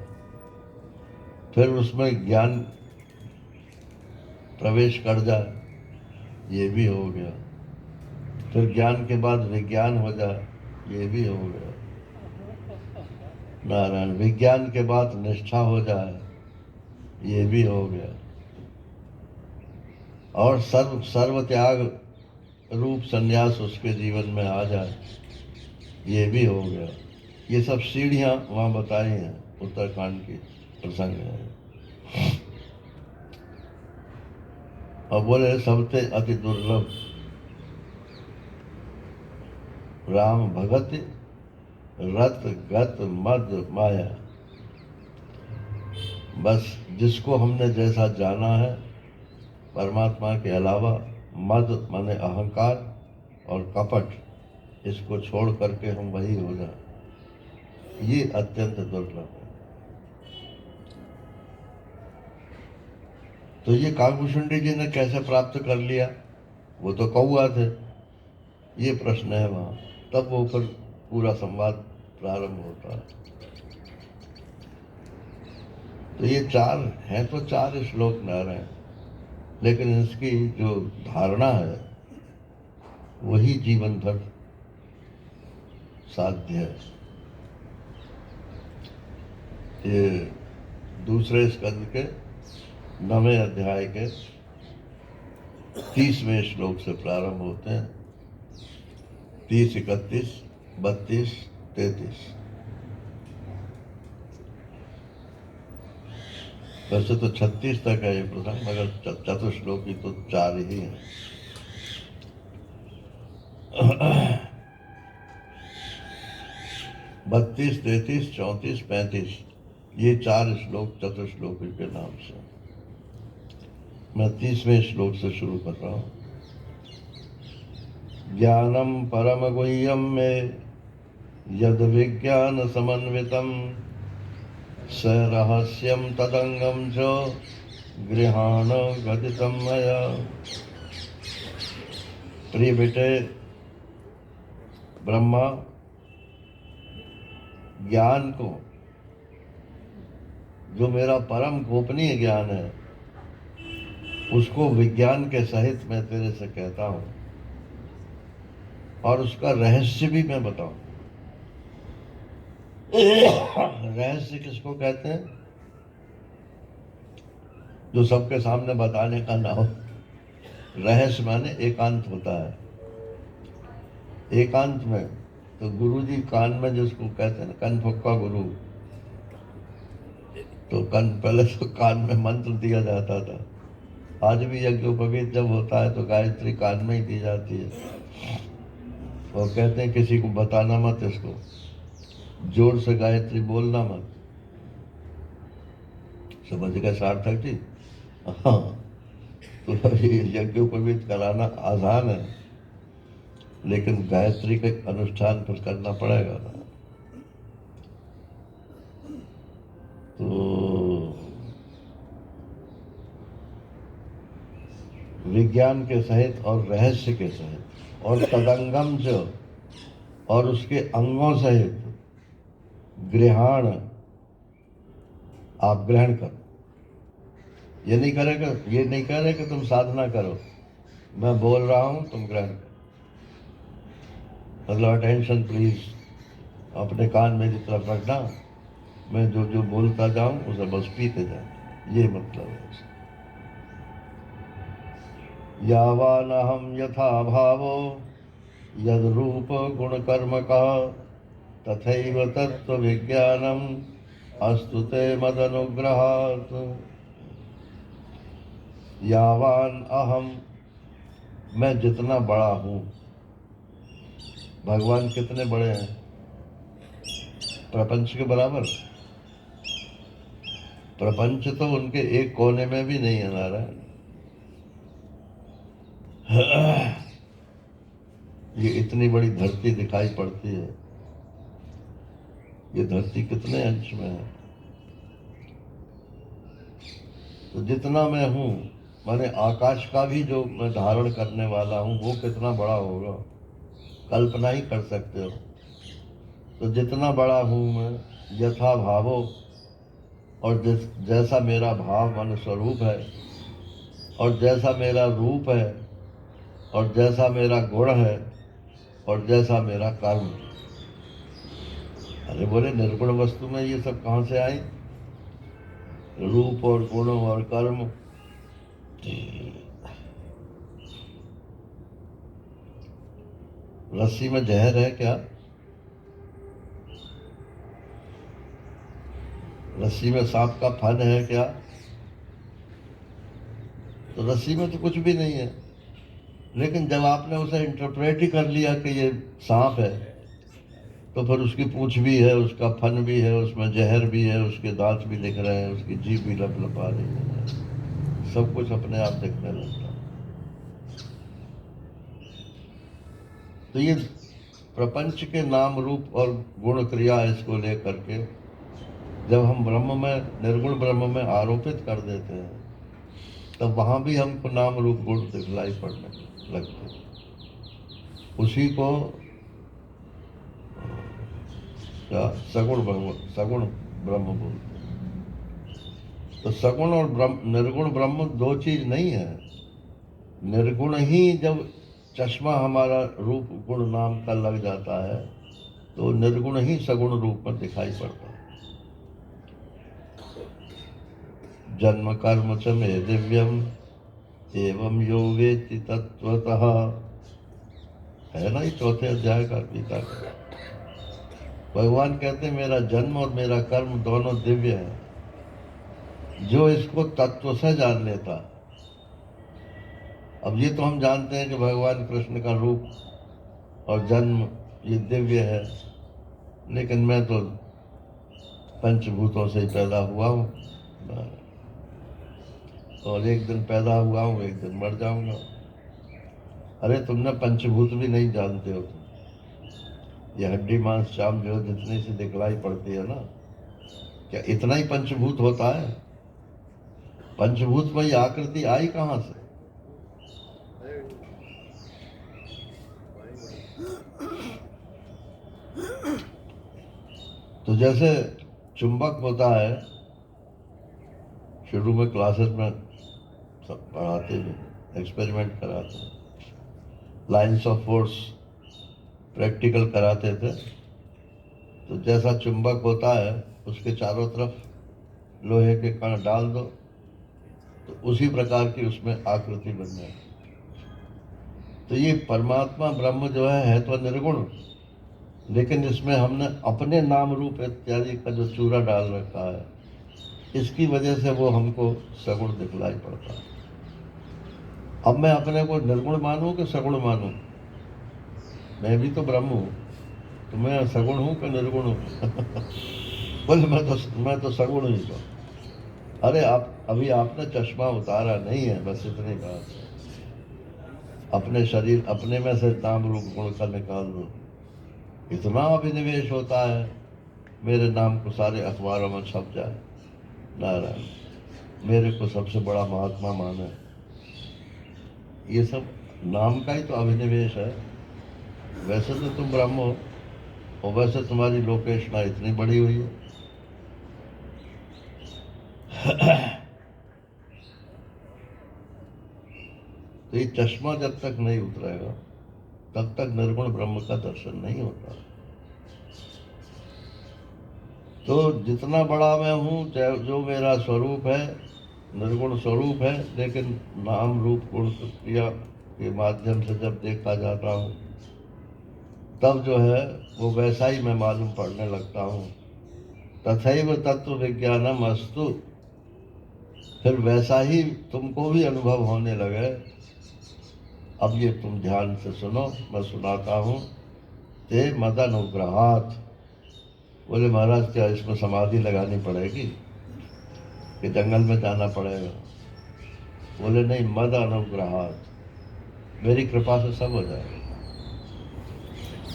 फिर उसमें ज्ञान प्रवेश कर जाए, ये भी हो गया, फिर ज्ञान के बाद विज्ञान हो जाए, ये भी हो गया, नारायण विज्ञान के बाद निष्ठा हो जाए, ये भी हो गया, और सर्व त्याग रूप संन्यास उसके जीवन में आ जाए, ये भी हो गया। ये सब सीढ़ियां वहां बताई हैं, उत्तरकांड की प्रसंग है। और बोले सबसे अति दुर्लभ राम भगत रत गत मद माया। बस जिसको हमने जैसा जाना है परमात्मा के अलावा, मद माने अहंकार और कपट, इसको छोड़ करके हम वही हो जाए, ये अत्यंत दुर्लभ है। तो ये काकभूषुंडी जी ने कैसे प्राप्त कर लिया? वो तो कौआ थे, ये प्रश्न है वहां। तब वो फिर पूरा संवाद प्रारंभ होता है। तो ये चार हैं, तो चार श्लोक नारायण, लेकिन इसकी जो धारणा है वही जीवन भर साध्य है। ये दूसरे स्कंद के 9वें अध्याय के 30वें श्लोक से प्रारंभ होते हैं। 30, 31, 32, 33। वैसे तो 36 तक है ये प्रसंग, मगर चतुश्लोकी तो 4 ही है। बत्तीस, 33, 34, 35, ये 4 श्लोक चतुश्लोकी के नाम से। मैं 30वें श्लोक से शुरू कर रहा हूं। ज्ञानम परम गुह्यम में यद विज्ञान समन्वितम स रहस्यम तदंगम च गृहाण गदितम मया। प्रिय बेटे ब्रह्मा, ज्ञान को, जो मेरा परम गोपनीय ज्ञान है, उसको विज्ञान के सहित मैं तेरे से कहता हूं, और उसका रहस्य भी मैं बताऊं। रहस्य किसको कहते हैं? जो सबके सामने बताने का ना हो। रहस्य माने एकांत होता है। एकांत में तो गुरु जी कान में, जिसको कहते हैं ना कन फक्का गुरु, तो पहले तो कान में मंत्र दिया जाता था। आज भी यज्ञोपवीत जब होता है तो गायत्री कान में ही दी जाती है, और कहते हैं किसी को बताना मत, इसको जोर से गायत्री बोलना मत। समझ गए सार्थक जी? हाँ, तो यज्ञोपवीत कराना आसान है, लेकिन गायत्री के अनुष्ठान पर करना पड़ेगा ना। तो विज्ञान के सहित और रहस्य के सहित और तदंगम से, और उसके अंगों सहित गृहाण आप ग्रहण करो। ये नहीं कह रहे कि तुम साधना करो, मैं बोल रहा हूं तुम ग्रहण करो। मतलब अटेंशन प्लीज, अपने कान मेरी तरफ रखना, मैं जो जो बोलता जाऊं उसे बस पीते जाऊं, ये मतलब है। यावानहं यथा भावो यद रूप गुण कर्म का तथैव तत्व विज्ञानम अस्तु ते मदनुग्रहात्। यावान अहम, मैं जितना बड़ा हूं। भगवान कितने बड़े हैं? प्रपंच के बराबर। प्रपंच तो उनके एक कोने में भी नहीं है नारायण। ये इतनी बड़ी धरती दिखाई पड़ती है, ये धरती कितने अंश में है? तो जितना मैं हूं, माने आकाश का भी जो मैं धारण करने वाला हूं, वो कितना बड़ा होगा, कल्पना ही कर सकते हो। तो जितना बड़ा हूं मैं, यथा भावो, और जैसा मेरा भाव मन स्वरूप है, और जैसा मेरा रूप है, और जैसा मेरा गुण है, और जैसा मेरा कर्म। अरे बोले निर्गुण वस्तु में ये सब कहां से आई? रूप और गुण और कर्म। रस्सी में जहर है क्या? रस्सी में सांप का फन है क्या? तो रस्सी में तो कुछ भी नहीं है। लेकिन जब आपने उसे इंटरप्रेट ही कर लिया कि ये सांप है, तो फिर उसकी पूंछ भी है, उसका फन भी है, उसमें जहर भी है, उसके दांत भी दिख रहे हैं, उसकी जीभ भी लपलपा रही है, सब कुछ अपने आप दिखने लगता है। तो ये प्रपंच के नाम रूप और गुण क्रिया, इसको लेकर के जब हम ब्रह्म में, निर्गुण ब्रह्म में आरोपित कर देते हैं, तब वहां भी हमको नाम रूप गुण दिखलाई पड़ने लगते हैं। उसी को क्या सगुण ब्रह्म, सगुण ब्रह्म बोलते हैं। तो सगुण और ब्रह्म, निर्गुण ब्रह्म दो चीज नहीं है। निर्गुण ही जब चश्मा हमारा रूप गुण नाम का लग जाता है, तो निर्गुण ही सगुण रूप में दिखाई पड़ता है। जन्म कर्म च मे दिव्यम एवं यो वेत्ति तत्वतः, है ना, ये चौथे अध्याय का गीता का। भगवान कहते हैं मेरा जन्म और मेरा कर्म दोनों दिव्य है। जो इसको तत्व से जान लेता। अब ये तो हम जानते हैं कि भगवान कृष्ण का रूप और जन्म ये दिव्य है, लेकिन मैं तो पंचभूतों से ही पैदा हुआ हूँ, और एक दिन पैदा हुआ हूँ, एक दिन मर जाऊंगा। अरे तुमने पंचभूत भी नहीं जानते हो तुम। ये हड्डी मांस चाम जो जितनी सी दिखलाई पड़ती है ना, क्या इतना ही पंचभूत होता है? पंचभूत में ये आकृति आई कहां से? तो जैसे चुंबक होता है, शुरू में क्लासेस में सब पढ़ाते हैं, एक्सपेरिमेंट कराते हैं, लाइन्स ऑफ फोर्स प्रैक्टिकल कराते थे। तो जैसा चुंबक होता है, उसके चारों तरफ लोहे के कण डाल दो, तो उसी प्रकार की उसमें आकृति बन जाए। तो ये परमात्मा ब्रह्म जो है तो निर्गुण, लेकिन इसमें हमने अपने नाम रूप इत्यादि का जो चूरा डाल रखा है, इसकी वजह से वो हमको सगुण दिखलाई पड़ता है। अब मैं अपने को निर्गुण मानूं कि सगुण मानूं? मैं भी तो ब्रह्म हूं, तो मैं सगुण हूं कि निर्गुण हूं? बोले मैं तो सगुण ही हूं। अरे आप अभी आपने चश्मा उतारा नहीं है, बस इतनी बात है। अपने शरीर अपने में से नाम रूप गुण का निकाल दो, इतना अभिनिवेश होता है, मेरे नाम को सारे अखबारों में छप जाए, नारायण मेरे को सबसे बड़ा महात्मा माने। ये सब नाम का ही तो अभिनिवेश है। वैसे तो तुम ब्रह्म हो, और वैसे तुम्हारी लोकेशना इतनी बड़ी हुई है। तो ये चश्मा जब तक नहीं उतरेगा, तब तक निर्गुण ब्रह्म का दर्शन नहीं होता। तो जितना बड़ा मैं हूँ, चाहे जो मेरा स्वरूप है, निर्गुण स्वरूप है, लेकिन नाम रूप गुण क्रिया के माध्यम से जब देखा जाता हूँ, तब जो है वो वैसा ही मैं मालूम पड़ने लगता हूँ। तथैव तत्व विज्ञानम अस्तु, फिर वैसा ही तुमको भी अनुभव होने लगे। अब ये तुम ध्यान से सुनो, मैं सुनाता हूँ। ते मद अनुग्रहात। बोले महाराज क्या इसमें समाधि लगानी पड़ेगी कि जंगल में जाना पड़ेगा? बोले नहीं, मद अनुग्रहात, मेरी कृपा से सब हो जाएगा।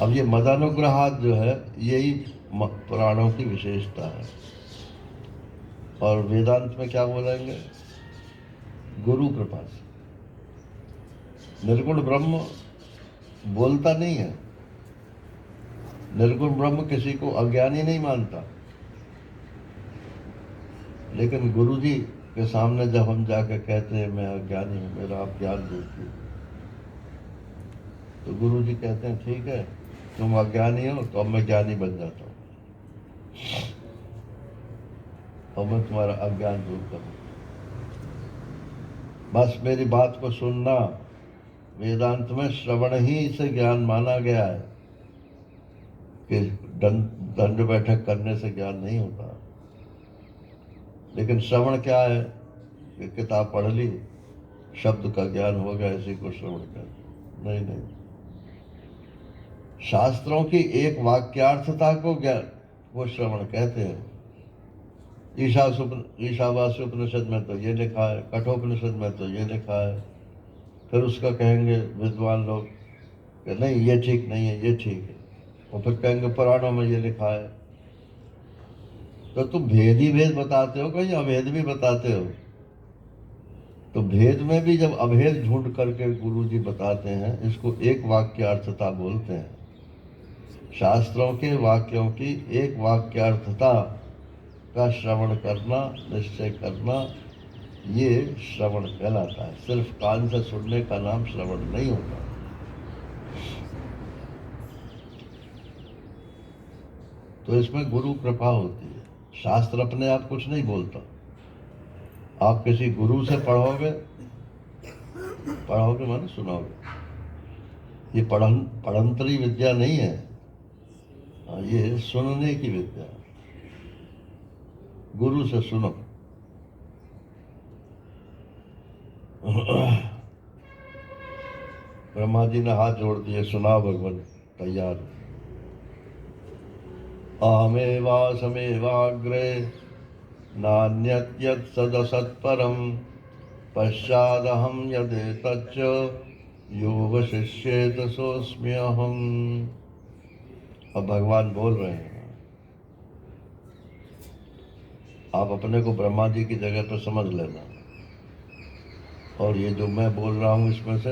अब ये मद अनुग्रहात जो है, यही पुराणों की विशेषता है। और वेदांत में क्या बोलेंगे? गुरु कृपा से। निर्गुण ब्रह्म बोलता नहीं है, निर्गुण ब्रह्म किसी को अज्ञानी नहीं मानता, लेकिन गुरु जी के सामने जब हम जाकर कहते हैं मैं अज्ञानी हूं, मेरा आप ज्ञान दीजिए, तो गुरु जी कहते हैं ठीक है, तुम अज्ञानी हो तो अब मैं ज्ञानी बन जाता हूं और मैं तुम्हारा अज्ञान दूर करूं। बस मेरी बात को सुनना। वेदांत में श्रवण ही से ज्ञान माना गया है कि दंड बैठक करने से ज्ञान नहीं होता। लेकिन श्रवण क्या है कि किताब पढ़ ली, शब्द का ज्ञान हो गया, इसी को श्रवण कहते। नहीं नहीं, शास्त्रों की एक वाक्यार्थता को ज्ञान, वो श्रवण कहते हैं। ईशावास्य उपनिषद में तो ये लिखा है, कठोपनिषद में तो ये लिखा है। फिर उसका कहेंगे विद्वान लोग कि नहीं ये ठीक नहीं है, ये ठीक है, और फिर कहेंगे पुराणों में ये लिखा है। तो तुम भेद ही भेद बताते हो, कहीं अभेद भी बताते हो। तो भेद में भी जब अभेद ढूंढ करके गुरु जी बताते हैं, इसको एक वाक्यार्थता बोलते हैं। शास्त्रों के वाक्यों की एक वाक्यार्थता का श्रवण करना, निश्चय करना, ये श्रवण कहलाता है। सिर्फ कान से सुनने का नाम श्रवण नहीं होता। तो इसमें गुरु कृपा होती है। शास्त्र अपने आप कुछ नहीं बोलता। आप किसी गुरु से पढ़ोगे, पढ़ोगे माने सुनोगे। ये पढ़ंतरी विद्या नहीं है, ये सुनने की विद्या। गुरु से सुनो। ब्रह्मा जी ने हाथ जोड़ दिए, सुना भगवान, तैयार। अहमेवासमेवाग्रे नान्यत् सदसत्परम पश्चादहम यदेतच्च यो वशिष्येत सोऽस्म्यहम्। अब भगवान बोल रहे हैं, आप अपने को ब्रह्मा जी की जगह पर समझ लेना, और ये जो मैं बोल रहा हूं इसमें से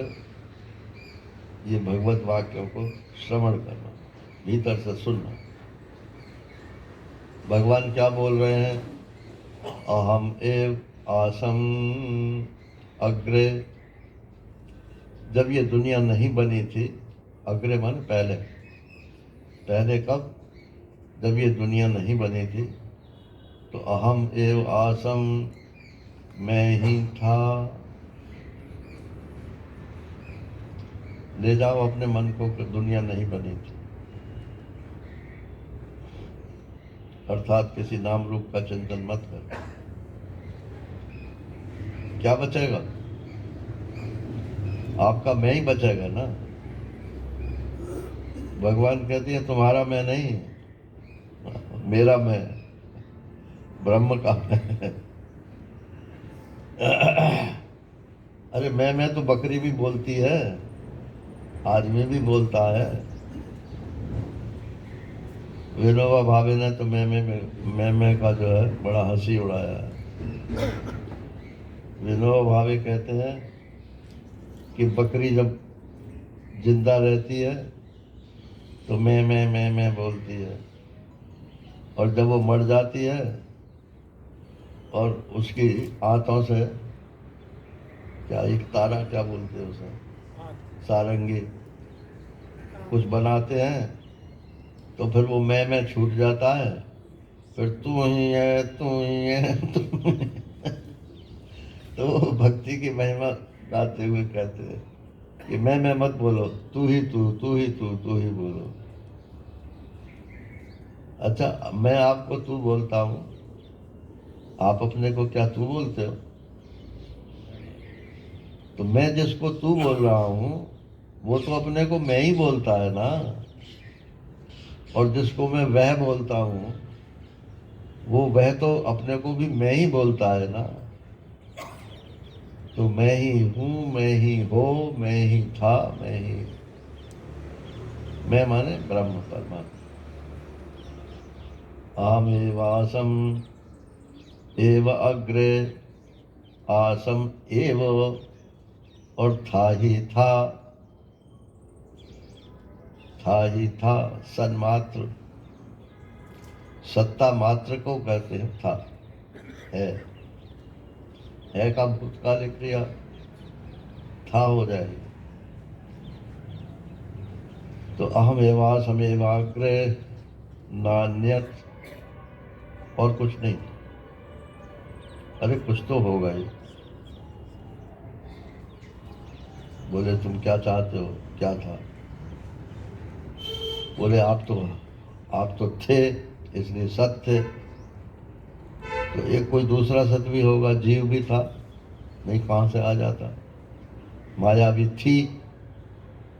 ये भगवत वाक्यों को श्रवण करना, भीतर से सुनना। भगवान क्या बोल रहे हैं? अहम एव आसम अग्रे। जब ये दुनिया नहीं बनी थी, अग्रे माने पहले। पहले कब? जब ये दुनिया नहीं बनी थी, तो अहम एव आसम, मैं ही था। ले जाओ अपने मन को कि दुनिया नहीं बनी थी, अर्थात किसी नाम रूप का चिंतन मत कर। क्या बचेगा? आपका मैं ही बचेगा ना। भगवान कहती है तुम्हारा मैं नहीं, मेरा मैं, ब्रह्म का मैं। अरे मैं तो बकरी भी बोलती है, आदमी भी बोलता है। विनोबा भावे ने तो मैं का जो है बड़ा हंसी उड़ाया है। विनोबा भावे कहते हैं कि बकरी जब जिंदा रहती है तो मैं बोलती है, और जब वो मर जाती है और उसकी आंतों से, क्या एक तारा क्या बोलते हैं उसे, सारंगी कुछ बनाते हैं, तो फिर वो मैं छूट जाता है फिर तू ही है, तू ही है, तू ही है। तो वो भक्ति की महिमा गाते हुए कहते हैं कि मैं मत बोलो, तू ही तू, तू ही तू, तू ही बोलो। अच्छा, मैं आपको तू बोलता हूं, आप अपने को क्या तू बोलते हो? तो मैं जिसको तू बोल रहा हूं वो तो अपने को मैं ही बोलता है ना, और जिसको मैं वह बोलता हूं वो वह तो अपने को भी मैं ही बोलता है ना। तो मैं ही हूं, मैं ही हो, मैं ही था, मैं ही। मैं माने ब्रह्म परमात्मा। आमेवासम एव अग्रे, आसम एव, और था ही था, सन्मात्र, सत्ता मात्र को कहते हैं था। है का भूतकालिक क्रिया था हो जाएगी। तो अहम एवासम एवाग्रे, नान्यत, और कुछ नहीं। अरे कुछ तो होगा ही। बोले तुम क्या चाहते हो? क्या था? बोले आप तो थे, इसलिए सत थे। तो एक कोई दूसरा सत भी होगा, जीव भी था, नहीं कहां से आ जाता? माया भी थी,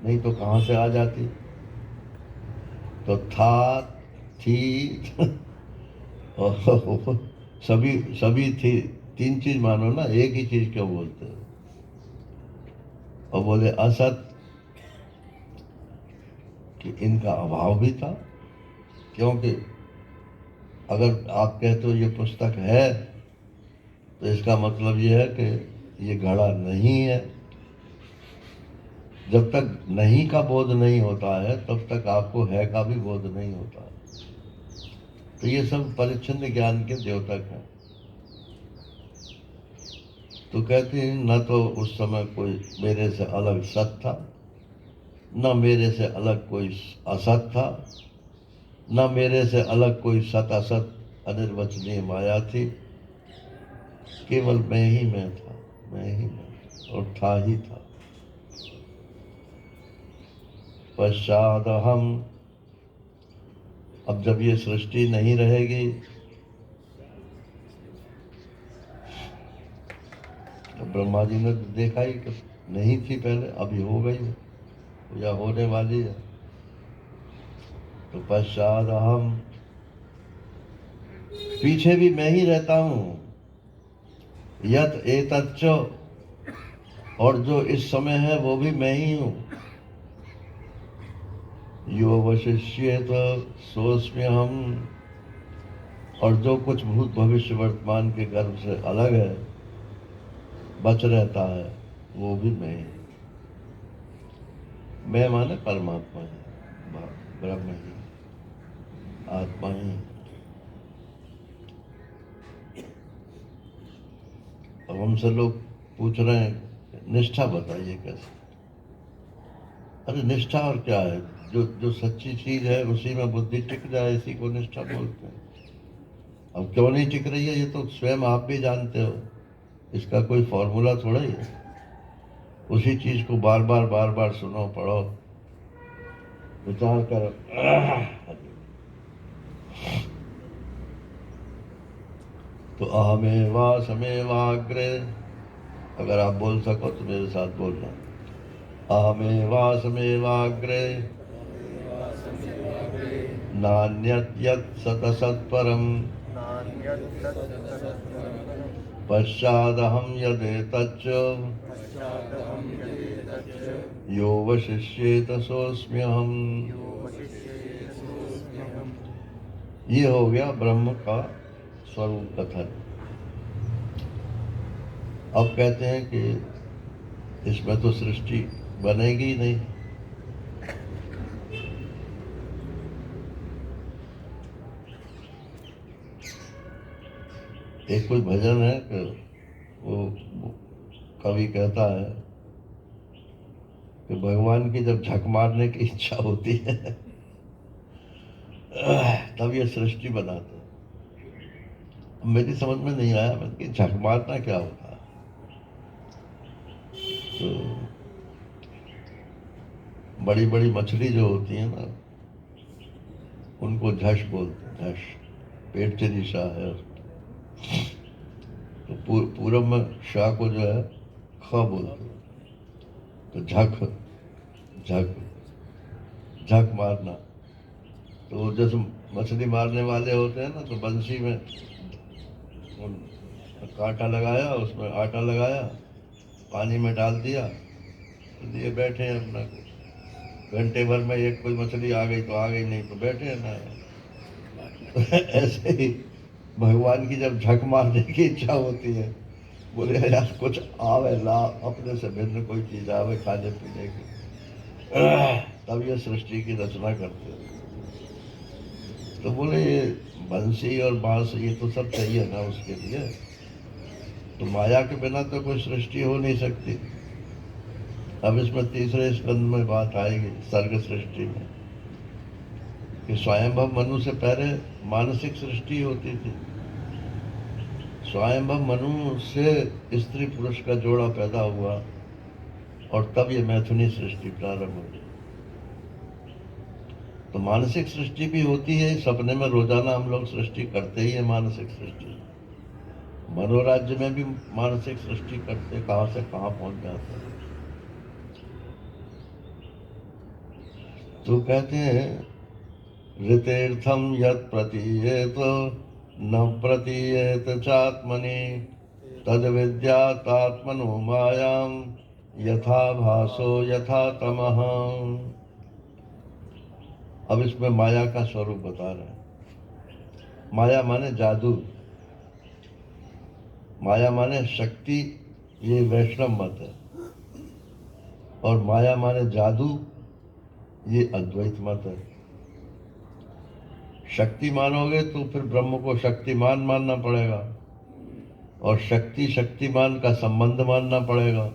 नहीं तो कहां से आ जाती? तो था, थी, और सभी सभी थी। तीन चीज मानो ना, एक ही चीज क्यों बोलते हो? और बोले असत, कि इनका अभाव भी था। क्योंकि अगर आप कहते हो ये पुस्तक है, तो इसका मतलब ये है कि ये घड़ा नहीं है। जब तक नहीं का बोध नहीं होता है तब तक आपको है का भी बोध नहीं होता। तो ये सब परिच्छिन्न ज्ञान के द्योतक हैं। तो कहते हैं न तो उस समय कोई मेरे से अलग सत था, न मेरे से अलग कोई असत था, न मेरे से अलग कोई सत असत अनिर्वचनीय माया थी। केवल मैं ही मैं था, मैं ही मैं, और था ही था। पश्चात हम, अब जब ये सृष्टि नहीं रहेगी तो ब्रह्मा जी ने तो देखा ही कि नहीं थी पहले, अभी हो गई या होने वाली है। तो पश्चात हम, पीछे भी मैं ही रहता हूं। यत एतच्च, और जो इस समय है वो भी मैं ही हूं। यो वशिष्येत सोऽस्मि हम, और जो कुछ भूत भविष्य वर्तमान के गर्भ से अलग है, बच रहता है, वो भी मैं ही। मैं माने परमात्मा ही, ब्रह्म ही, आत्मा ही। अब हमसे लोग पूछ रहे हैं निष्ठा बताइए कैसे? अरे निष्ठा और क्या है? जो जो सच्ची चीज है उसी में बुद्धि टिक जाए, इसी को निष्ठा बोलते हैं। अब क्यों नहीं टिक रही है ये तो स्वयं आप भी जानते हो। इसका कोई फॉर्मूला थोड़ा ही है। उसी चीज को बार बार सुनो, पढ़ो, विचार करो। तो अहमेवा समेवाग्रे, अगर आप बोल सको तो मेरे साथ बोलना। अहमेवा समेवाग्रे, नान्यत् यत् सतसत्परम्, पश्चादहं यदेतच्च, यो वशिष्येत सोऽस्म्यहम्। ये हो गया ब्रह्म का स्वरूप कथन। अब कहते हैं कि इसमें तो सृष्टि बनेगी ही नहीं। एक कोई भजन है कि वो कवि कहता है कि भगवान की जब झक मारने की इच्छा होती है तब ये सृष्टि बनाते हैं। मेरी समझ में नहीं आया, मैंने कि झक मारना क्या होता है? तो बड़ी बड़ी मछली जो होती है ना, उनको झश बोलते हैं, झश। पेट चरी शाह है। तो पूरब में शाह को जो है ख बोलते हैं। तो झक, झक, झक मारना। तो जैसे मछली मारने वाले होते हैं ना, तो बंसी में उन कांटा लगाया, उसमें आटा लगाया, पानी में डाल दिया, तो लिए बैठे हैं अपना। घंटे भर में एक कोई मछली आ गई तो आ गई, नहीं तो बैठे हैं ना। ऐसे ही भगवान की जब झक मारने की इच्छा होती है, बोले यार कुछ आवे ला, अपने से भिन्न कोई चीज आवे खाने पीने की, तब ये सृष्टि की रचना करते हैं। तो बोले ये बंसी और बांस ये तो सब चाहिए ना उसके लिए, तो माया के बिना तो कोई सृष्टि हो नहीं सकती। अब इसमें तीसरे स्कंद में बात आएगी सर्ग सृष्टि में, कि स्वयंभव मनु से पहले मानसिक सृष्टि होती थी। स्वयंभव मनु से स्त्री पुरुष का जोड़ा पैदा हुआ, और तब ये मैथुनी सृष्टि प्रारंभ हुई। तो मानसिक सृष्टि भी होती है, सपने में रोजाना हम लोग सृष्टि करते ही है मानसिक सृष्टि। मनोराज्य में भी मानसिक सृष्टि करते, कहां से कहां पहुंच जाते हैं। तो कहते हैं ऋतेर्थम यत् प्रतीयेत न प्रतीयेत चात्मनि तद विद्यात्मनो मायाम यथा भासो यथा तमः। अब इसमें माया का स्वरूप बता रहे हैं। माया माने जादू, माया माने शक्ति, ये वैष्णव मत है। और माया माने जादू, ये अद्वैत मत है। शक्ति मानोगे तो फिर ब्रह्म को शक्तिमान मानना पड़ेगा, और शक्ति शक्तिमान का संबंध मानना पड़ेगा,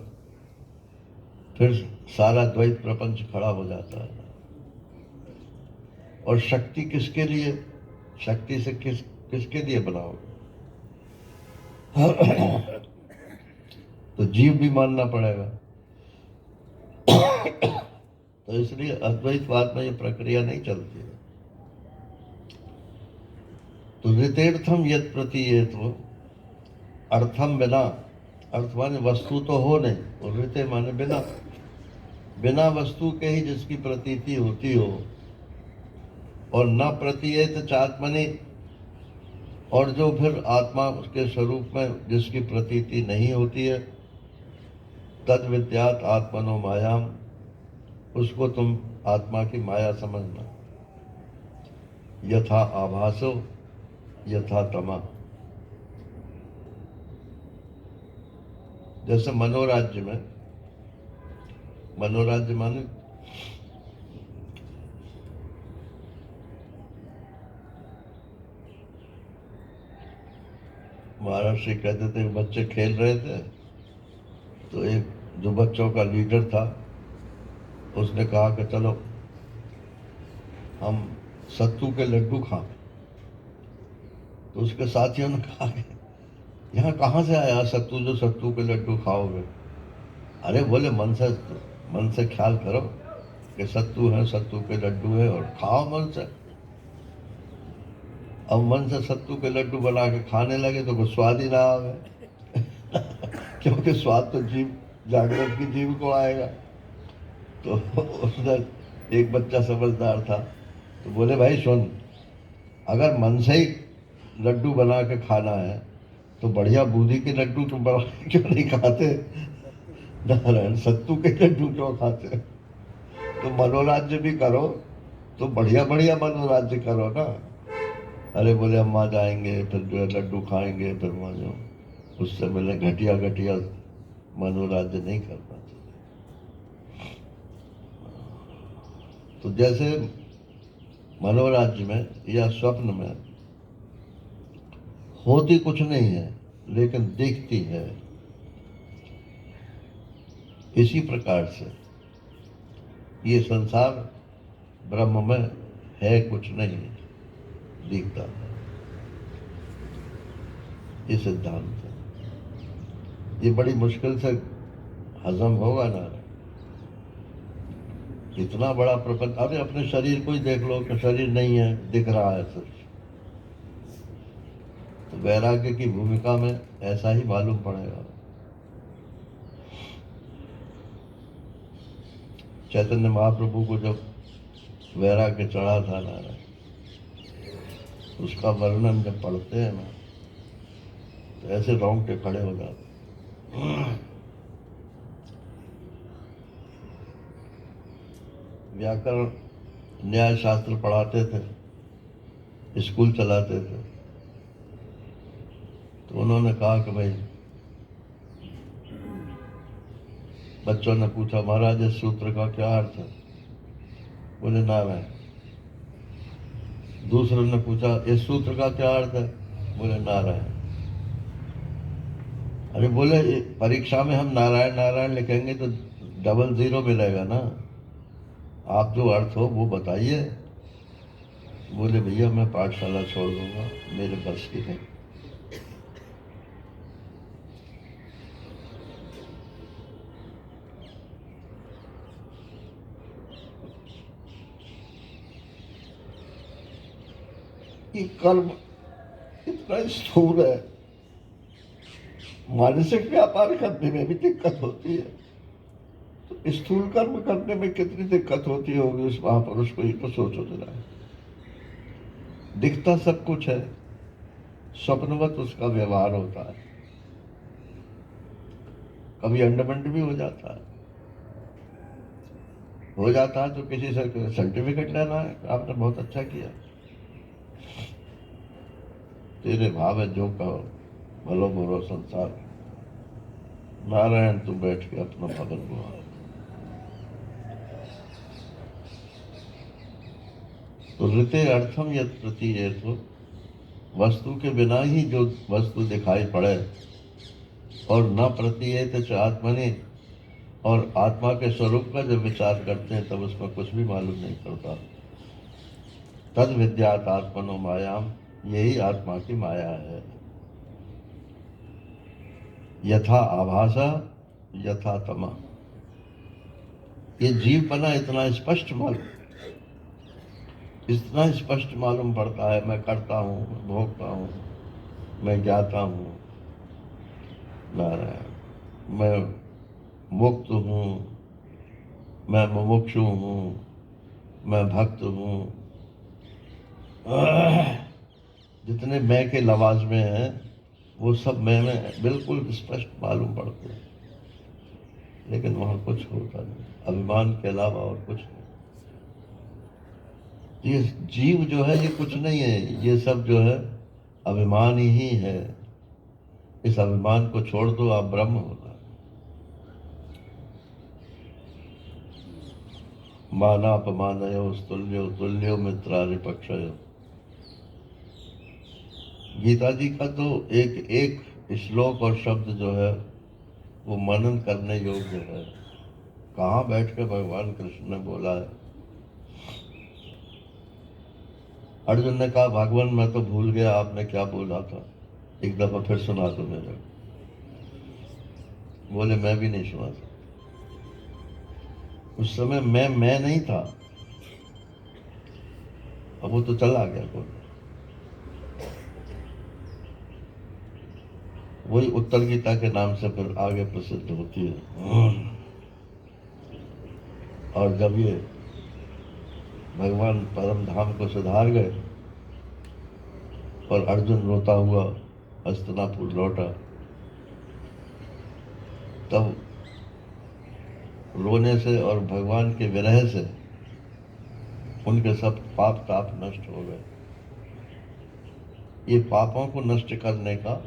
फिर सारा द्वैत प्रपंच खड़ा हो जाता है। और शक्ति किसके लिए, शक्ति से किसके लिए बनाओगे? तो जीव भी मानना पड़ेगा। तो इसलिए अद्वैतवाद में ये प्रक्रिया नहीं चलती है। तो ऋतेर्थम यद प्रतीयेत, अर्थम बिना, अर्थ माने वस्तु तो हो नहीं, और ऋते माने बिना, बिना वस्तु के ही जिसकी प्रतीति होती हो, और न प्रतीयेत चात्मनि, और जो फिर आत्मा उसके स्वरूप में जिसकी प्रतीति नहीं होती है, तद विद्यात आत्मनो मायाम, उसको तुम आत्मा की माया समझना। यथा आभासो यथा तमा। जैसे मनोराज्य में, मनोराज्य माने महाराष्ट्र कहते थे बच्चे खेल रहे थे, तो एक जो बच्चों का लीडर था, उसने कहा कि चलो हम सत्तू के लड्डू खाएं। तो उसके साथियों ने कहा कि यहाँ कहाँ से आया सत्तू, जो सत्तू के लड्डू खाओगे? अरे बोले मन से ख्याल करो कि सत्तू है, सत्तू के लड्डू है, और खाओ मन से। अब मन से सत्तू के लड्डू बना के खाने लगे तो कुछ स्वाद ही ना आवे। क्योंकि स्वाद तो जीव, जागृत की जीव को आएगा। तो उसने, एक बच्चा समझदार था, तो बोले भाई सुन, अगर मन से ही लड्डू बना के खाना है तो बढ़िया बूंदी के लड्डू तुम बना के क्यों नहीं खाते? नारायण, सत्तू के लड्डू क्यों खाते? तो मनोराज्य भी करो तो बढ़िया बढ़िया मनोराज्य करो ना। अरे बोले अम्मा जाएंगे, फिर जो है लड्डू खाएंगे, फिर वहाँ जो उससे मिले घटिया घटिया मनोराज्य नहीं करना चाहिए। तो जैसे मनोराज्य में या स्वप्न में होती कुछ नहीं है लेकिन दिखती है, इसी प्रकार से ये संसार ब्रह्म में है कुछ नहीं दिखता। ये सिद्धांत है। ये बड़ी मुश्किल से हजम होगा ना। इतना बड़ा प्रपंच, अरे अपने शरीर को ही देख लो कि शरीर नहीं है, दिख रहा है सिर्फ। तो वैराग्य की भूमिका में ऐसा ही मालूम पड़ेगा। चैतन्य महाप्रभु को जब वैराग्य चढ़ा था नारायण, उसका वर्णन जब पढ़ते हैं ना तो ऐसे रोंगटे खड़े हो जाते। व्याकरण न्याय शास्त्र पढ़ाते थे, स्कूल चलाते थे। तो उन्होंने कहा कि भाई, बच्चों ने पूछा महाराज इस सूत्र का क्या अर्थ है? बोले नारायण। दूसरे ने पूछा इस सूत्र का क्या अर्थ है? बोले नारायण। अरे बोले परीक्षा में हम नारायण नारायण लिखेंगे तो डबल जीरो मिलेगा ना, आप जो अर्थ हो वो बताइए। बोले भैया मैं पाठशाला छोड़ दूंगा, मेरे बस की नहीं। ये कर्म इतना स्थूल है, मानसिक व्यापार करने में भी दिक्कत होती है, तो स्थूल कर्म करने में कितनी दिक्कत होती होगी उस महापुरुष को, ये तो सोचो जरा। दिखता सब कुछ है, स्वप्नवत उसका व्यवहार होता है, कभी अंडरमेंट भी हो जाता है। तो किसी से सर्टिफिकेट लेना है, आपने बहुत अच्छा किया, तेरे भाव है जो कहो, भलो बुरो संसार। नारायण तू बैठ के अपना भगत बुआ। तो ऋते अर्थम यद प्रतीयेत, वस्तु के बिना ही जो वस्तु दिखाई पड़े, और न प्रतीयेत च आत्मनि, और आत्मा के स्वरूप का जब विचार करते हैं तब उसमें कुछ भी मालूम नहीं पड़ता। तद विद्यात आत्मनो मायाम, यही आत्मा की माया है। यथा आभासा यथा तमा, ये जीवपना इतना स्पष्ट मालूम पड़ता है। मैं करता हूँ, मैं भोगता हूँ, मैं ज्ञाता हूँ नारायण, मैं मुक्त हूँ, मैं मुमुक्षु हूँ, मैं भक्त हूँ। जितने मैं के लवाजमे हैं वो सब मैं में बिल्कुल स्पष्ट मालूम पड़ते हैं, लेकिन वहां कुछ होता नहीं, अभिमान के अलावा और कुछ नहीं। ये जीव जो है ये कुछ नहीं है, ये सब जो है अभिमान ही है। इस अभिमान को छोड़ दो, आप ब्रह्म होना। मानापमानयो स्तुल्यो तुल्यो मित्रारिपक्षयो। गीता जी का तो एक एक श्लोक और शब्द जो है वो मनन करने योग्य है। कहाँ बैठ के भगवान कृष्ण ने बोला है। अर्जुन ने कहा भगवान मैं तो भूल गया आपने क्या बोला था, एक दफा फिर सुना दो मेरे। बोले मैं भी नहीं सुना था, उस समय मैं नहीं था, अब वो तो चला गया कोई। वही उत्तर गीता के नाम से फिर आगे प्रसिद्ध होती है। और जब ये भगवान परम धाम को सुधार गए और अर्जुन रोता हुआ हस्तिनापुर लौटा, तब रोने से और भगवान के विरह से उनके सब पाप ताप नष्ट हो गए। ये पापों को नष्ट करने का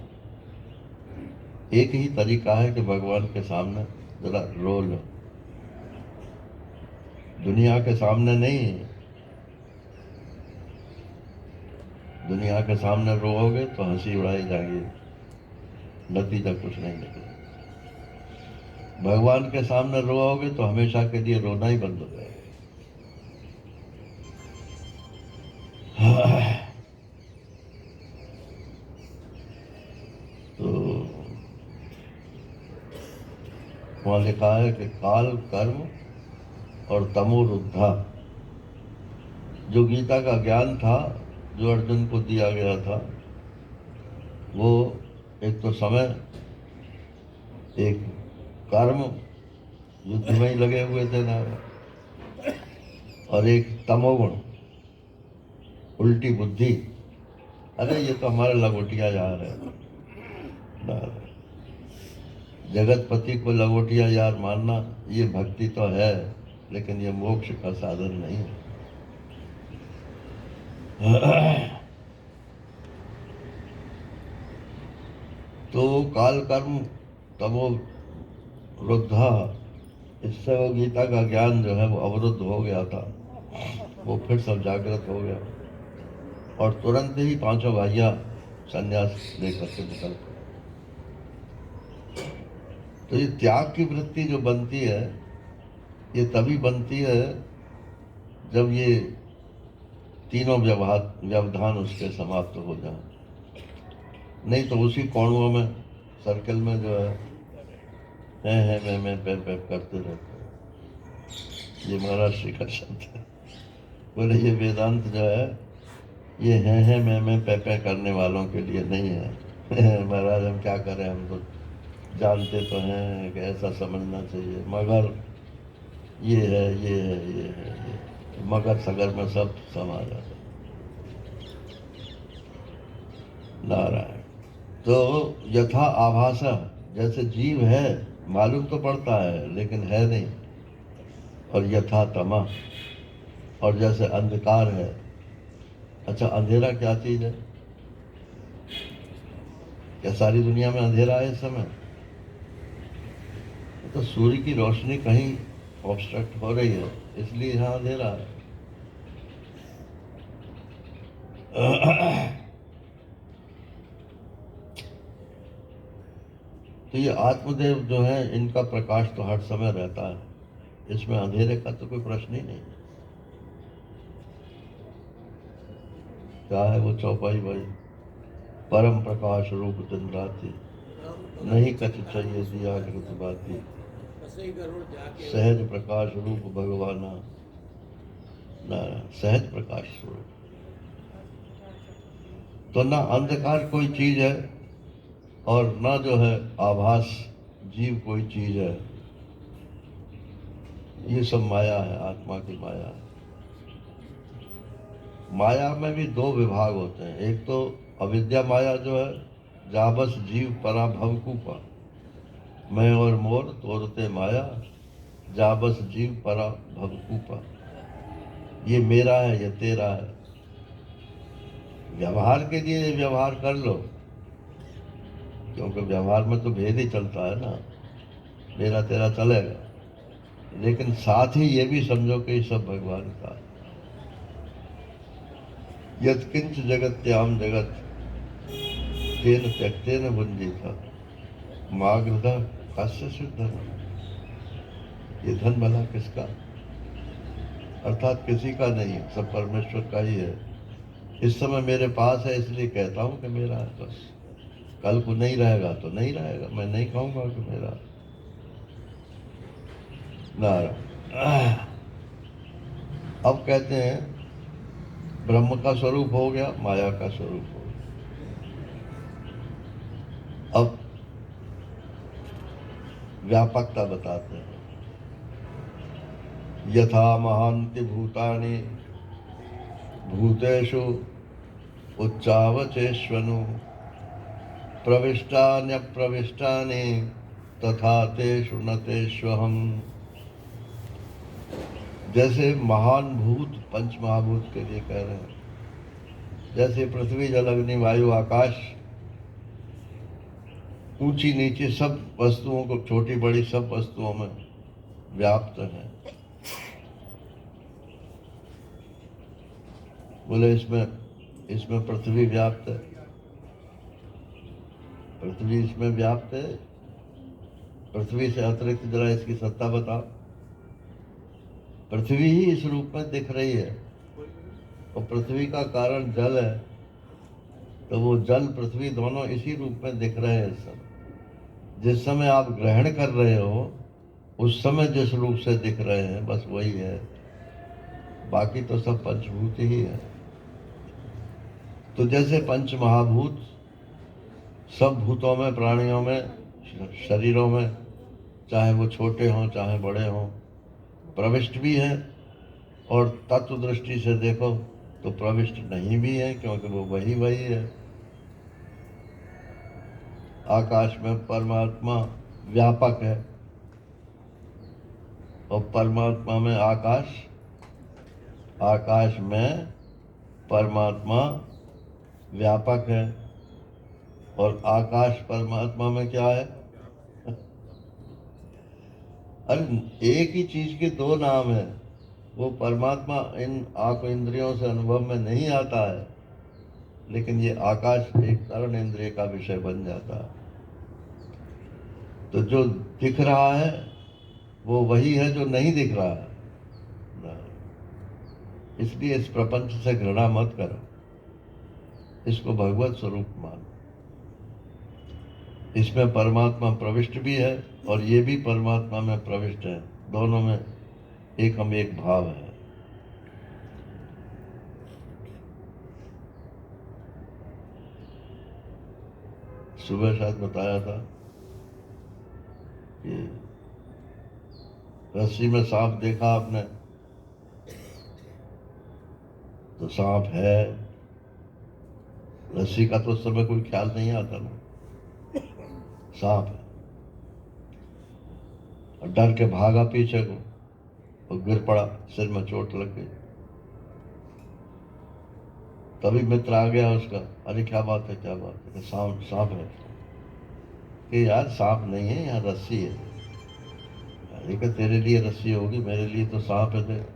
एक ही तरीका है कि भगवान के सामने जरा रो लो। दुनिया के सामने नहीं, दुनिया के सामने रोओगे तो हंसी उड़ाई जाएगी, नतीजा कुछ नहीं निकलेगा। भगवान के सामने रोओगे तो हमेशा के लिए रोना ही बंद हो जाएगा। वहाँ लिखा है कि काल कर्म और तमोरुद्धा, जो गीता का ज्ञान था जो अर्जुन को दिया गया था, वो एक तो समय, एक कर्म, युद्ध में ही लगे हुए थे ना, और एक तमोगुण, उल्टी बुद्धि। अरे ये तो हमारा लंगोटिया यार है ना। जगतपति को लंगोटिया यार मानना ये भक्ति तो है, लेकिन ये मोक्ष का साधन नहीं है। तो काल कर्म तमो रुद्धा, इससे वो गीता का ज्ञान जो है वो अवरुद्ध हो गया था, वो फिर सब जागृत हो गया और तुरंत ही पांचों भाइयां संन्यास लेकर के निकल पड़े। तो ये त्याग की वृत्ति जो बनती है, ये तभी बनती है जब ये तीनों व्यवधान उसके समाप्त हो जाए। नहीं तो उसी कोणों में, सर्कल में जो है मैं पे करते रहते हैं। ये महाराज श्री का शब्द है। बोले ये वेदांत जो है ये है मैं पे करने वालों के लिए नहीं है। महाराज हम क्या करें, हम तो जानते तो हैं कि ऐसा समझना चाहिए, मगर ये है ये है ये है ये, मगर सगर में सब समा जाता है। नारायण। तो यथा आभासा, जैसे जीव है मालूम तो पड़ता है लेकिन है नहीं, और यथा तमा, और जैसे अंधकार है। अच्छा, अंधेरा क्या चीज है? क्या सारी दुनिया में अंधेरा है इस समय? तो सूर्य की रोशनी कहीं ऑब्स्ट्रक्ट हो रही है, इसलिए यहाँ अंधेरा है। तो ये आत्मदेव जो है, इनका प्रकाश तो हर समय रहता है, इसमें अंधेरे का तो कोई प्रश्न ही नहीं। क्या है वो चौपाई भाई? परम प्रकाश रूप दिन राति, नहीं कछ चाहिए दिया कृत बाती, सहज प्रकाश रूप भगवाना। सहज प्रकाश स्वरूप। तो ना अंधकार कोई चीज है और ना जो है आभास जीव कोई चीज है। ये सब माया है, आत्मा की माया है। माया में भी दो विभाग होते हैं। एक तो अविद्या माया जो है, जहाँ बस जीव परा भवकूपा, मैं और मोर तोड़ते माया, जहाँ बस जीव परा भवकूपा। ये मेरा है, ये तेरा है। व्यवहार के लिए व्यवहार कर लो, क्योंकि व्यवहार में तो भेद ही चलता है ना, मेरा तेरा चलेगा, लेकिन साथ ही ये भी समझो कि ये सब भगवान का। यत्किंच जगत्याम जगत तेन त्यक्तेन भुंजीता, मागृधा कस्य शुद्ध। ये धन भला किसका? अर्थात किसी का नहीं, सब परमेश्वर का ही है। इस समय मेरे पास है इसलिए कहता हूं कि मेरा है, बस। कल को नहीं रहेगा तो नहीं रहेगा, मैं नहीं कहूंगा कि मेरा। नारायण। अब कहते हैं ब्रह्म का स्वरूप हो गया, माया का स्वरूप हो गया। अब व्यापकता बताते हैं। यथा महान्ति भूतानि भूतेषु उच्चावचेष्वनु, प्रविष्टान्यप्रविष्टानि तथा तेषु न तेष्वहम्। जैसे महान भूत पंच महाभूत के लिए कह रहे हैं, जैसे पृथ्वी जल अग्नि वायु आकाश, ऊंची नीची सब वस्तुओं को, छोटी बड़ी सब वस्तुओं में व्याप्त है। बोले इसमें पृथ्वी व्याप्त है, पृथ्वी इसमें व्याप्त है। पृथ्वी से अतिरिक्त जरा इसकी सत्ता बताओ। पृथ्वी ही इस रूप में दिख रही है, और पृथ्वी का कारण जल है, तो वो जल पृथ्वी दोनों इसी रूप में दिख रहे हैं इस समय। जिस समय आप ग्रहण कर रहे हो उस समय जिस रूप से दिख रहे हैं बस वही है, बाकी तो सब पंचभूत ही है। तो जैसे पंच महाभूत सब भूतों में, प्राणियों में, शरीरों में, चाहे वो छोटे हों चाहे बड़े हों, प्रविष्ट भी है, और तत्व दृष्टि से देखो तो प्रविष्ट नहीं भी है, क्योंकि वो वही वही है। आकाश में परमात्मा व्यापक है और परमात्मा में आकाश, आकाश में परमात्मा व्यापक है, और आकाश परमात्मा में क्या है? अरे एक ही चीज के दो नाम है। वो परमात्मा इन आंख इंद्रियों से अनुभव में नहीं आता है, लेकिन ये आकाश एक कारण इंद्रिय का विषय बन जाता है। तो जो दिख रहा है वो वही है जो नहीं दिख रहा है। इसलिए इस प्रपंच से घृणा मत करो, इसको भगवत स्वरूप मानो। इसमें परमात्मा प्रविष्ट भी है और ये भी परमात्मा में प्रविष्ट है, दोनों में एकम एक भाव है। सुबह शायद बताया था कि रस्सी में सांप देखा आपने, तो सांप है, रस्सी का तो उस समय कोई ख्याल नहीं आता ना, सांप है। और डर के भागा पीछे को और गिर पड़ा, सिर में चोट लग गई। तभी मित्र आ गया उसका, अरे क्या बात है, क्या बात है? सांप, सांप है। कि यार सांप नहीं है, यहाँ रस्सी है। अरे कि तेरे लिए रस्सी होगी, मेरे लिए तो सांप है।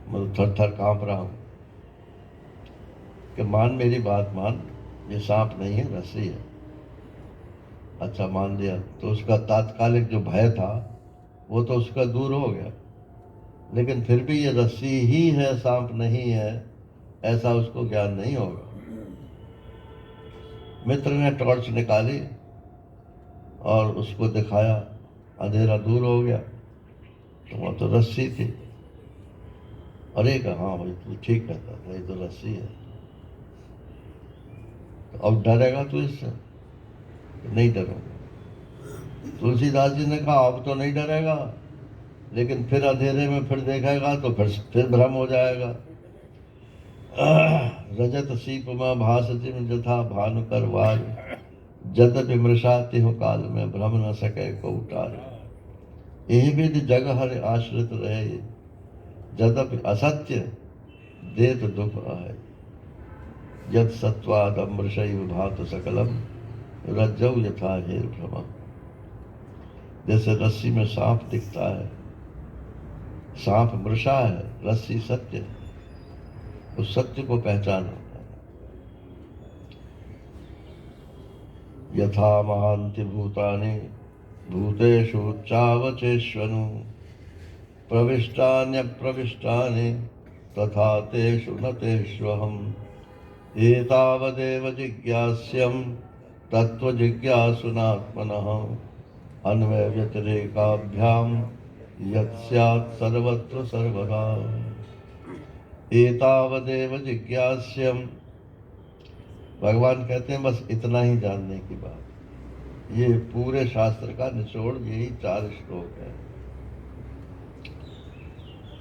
मतलब थर थर कांप रहा हूं कि मान मेरी बात मान, ये सांप नहीं है, रस्सी है। अच्छा मान लिया, तो उसका तात्कालिक जो भय था वो तो उसका दूर हो गया, लेकिन फिर भी ये रस्सी ही है, सांप नहीं है, ऐसा उसको ज्ञान नहीं होगा। मित्र ने टॉर्च निकाली और उसको दिखाया, अंधेरा दूर हो गया, तो वह तो रस्सी थी। अरे कहा, हाँ भाई तू ठीक कहता था, ये तो रस्सी है। तो अब डरेगा तू इससे? नहीं डरूंगा। तुलसीदास जी ने कहा अब तो नहीं डरेगा, लेकिन फिर अंधेरे में फिर देखेगा तो फिर भ्रम हो जाएगा। रजत सीप में भास जिम जथा भानु कर वार, जद विमृषा तिहु काल में भ्रम न सके को उतार। यही विधि जग हर आश्रित रहे, जदपि असत्य देत दुख आए। यद सत्वाद अमृषैव भात सकलम, रज्जौ यथा हेर भ्रम। जैसे रस्सी में सांप दिखता है, सांप मृषा है, रस्सी सत्य है, उस सत्य को पहचान होता है। यथा महांति भूतानि भूतेषु चावचेष्वनु, प्रविष्टान्यप्रविष्टानि तथा तेषु न तेष्वहम्। एतावदेव जिज्ञास्यं तत्त्वजिज्ञासुनात्मनः, अन्वय व्यतिरेकाभ्यां यत् स्यात् सर्वत्र सर्वदा। एतावदेव जिज्ञास्यम, भगवान कहते हैं बस इतना ही जानने की बात। ये पूरे शास्त्र का निचोड़ यही 4 श्लोक है।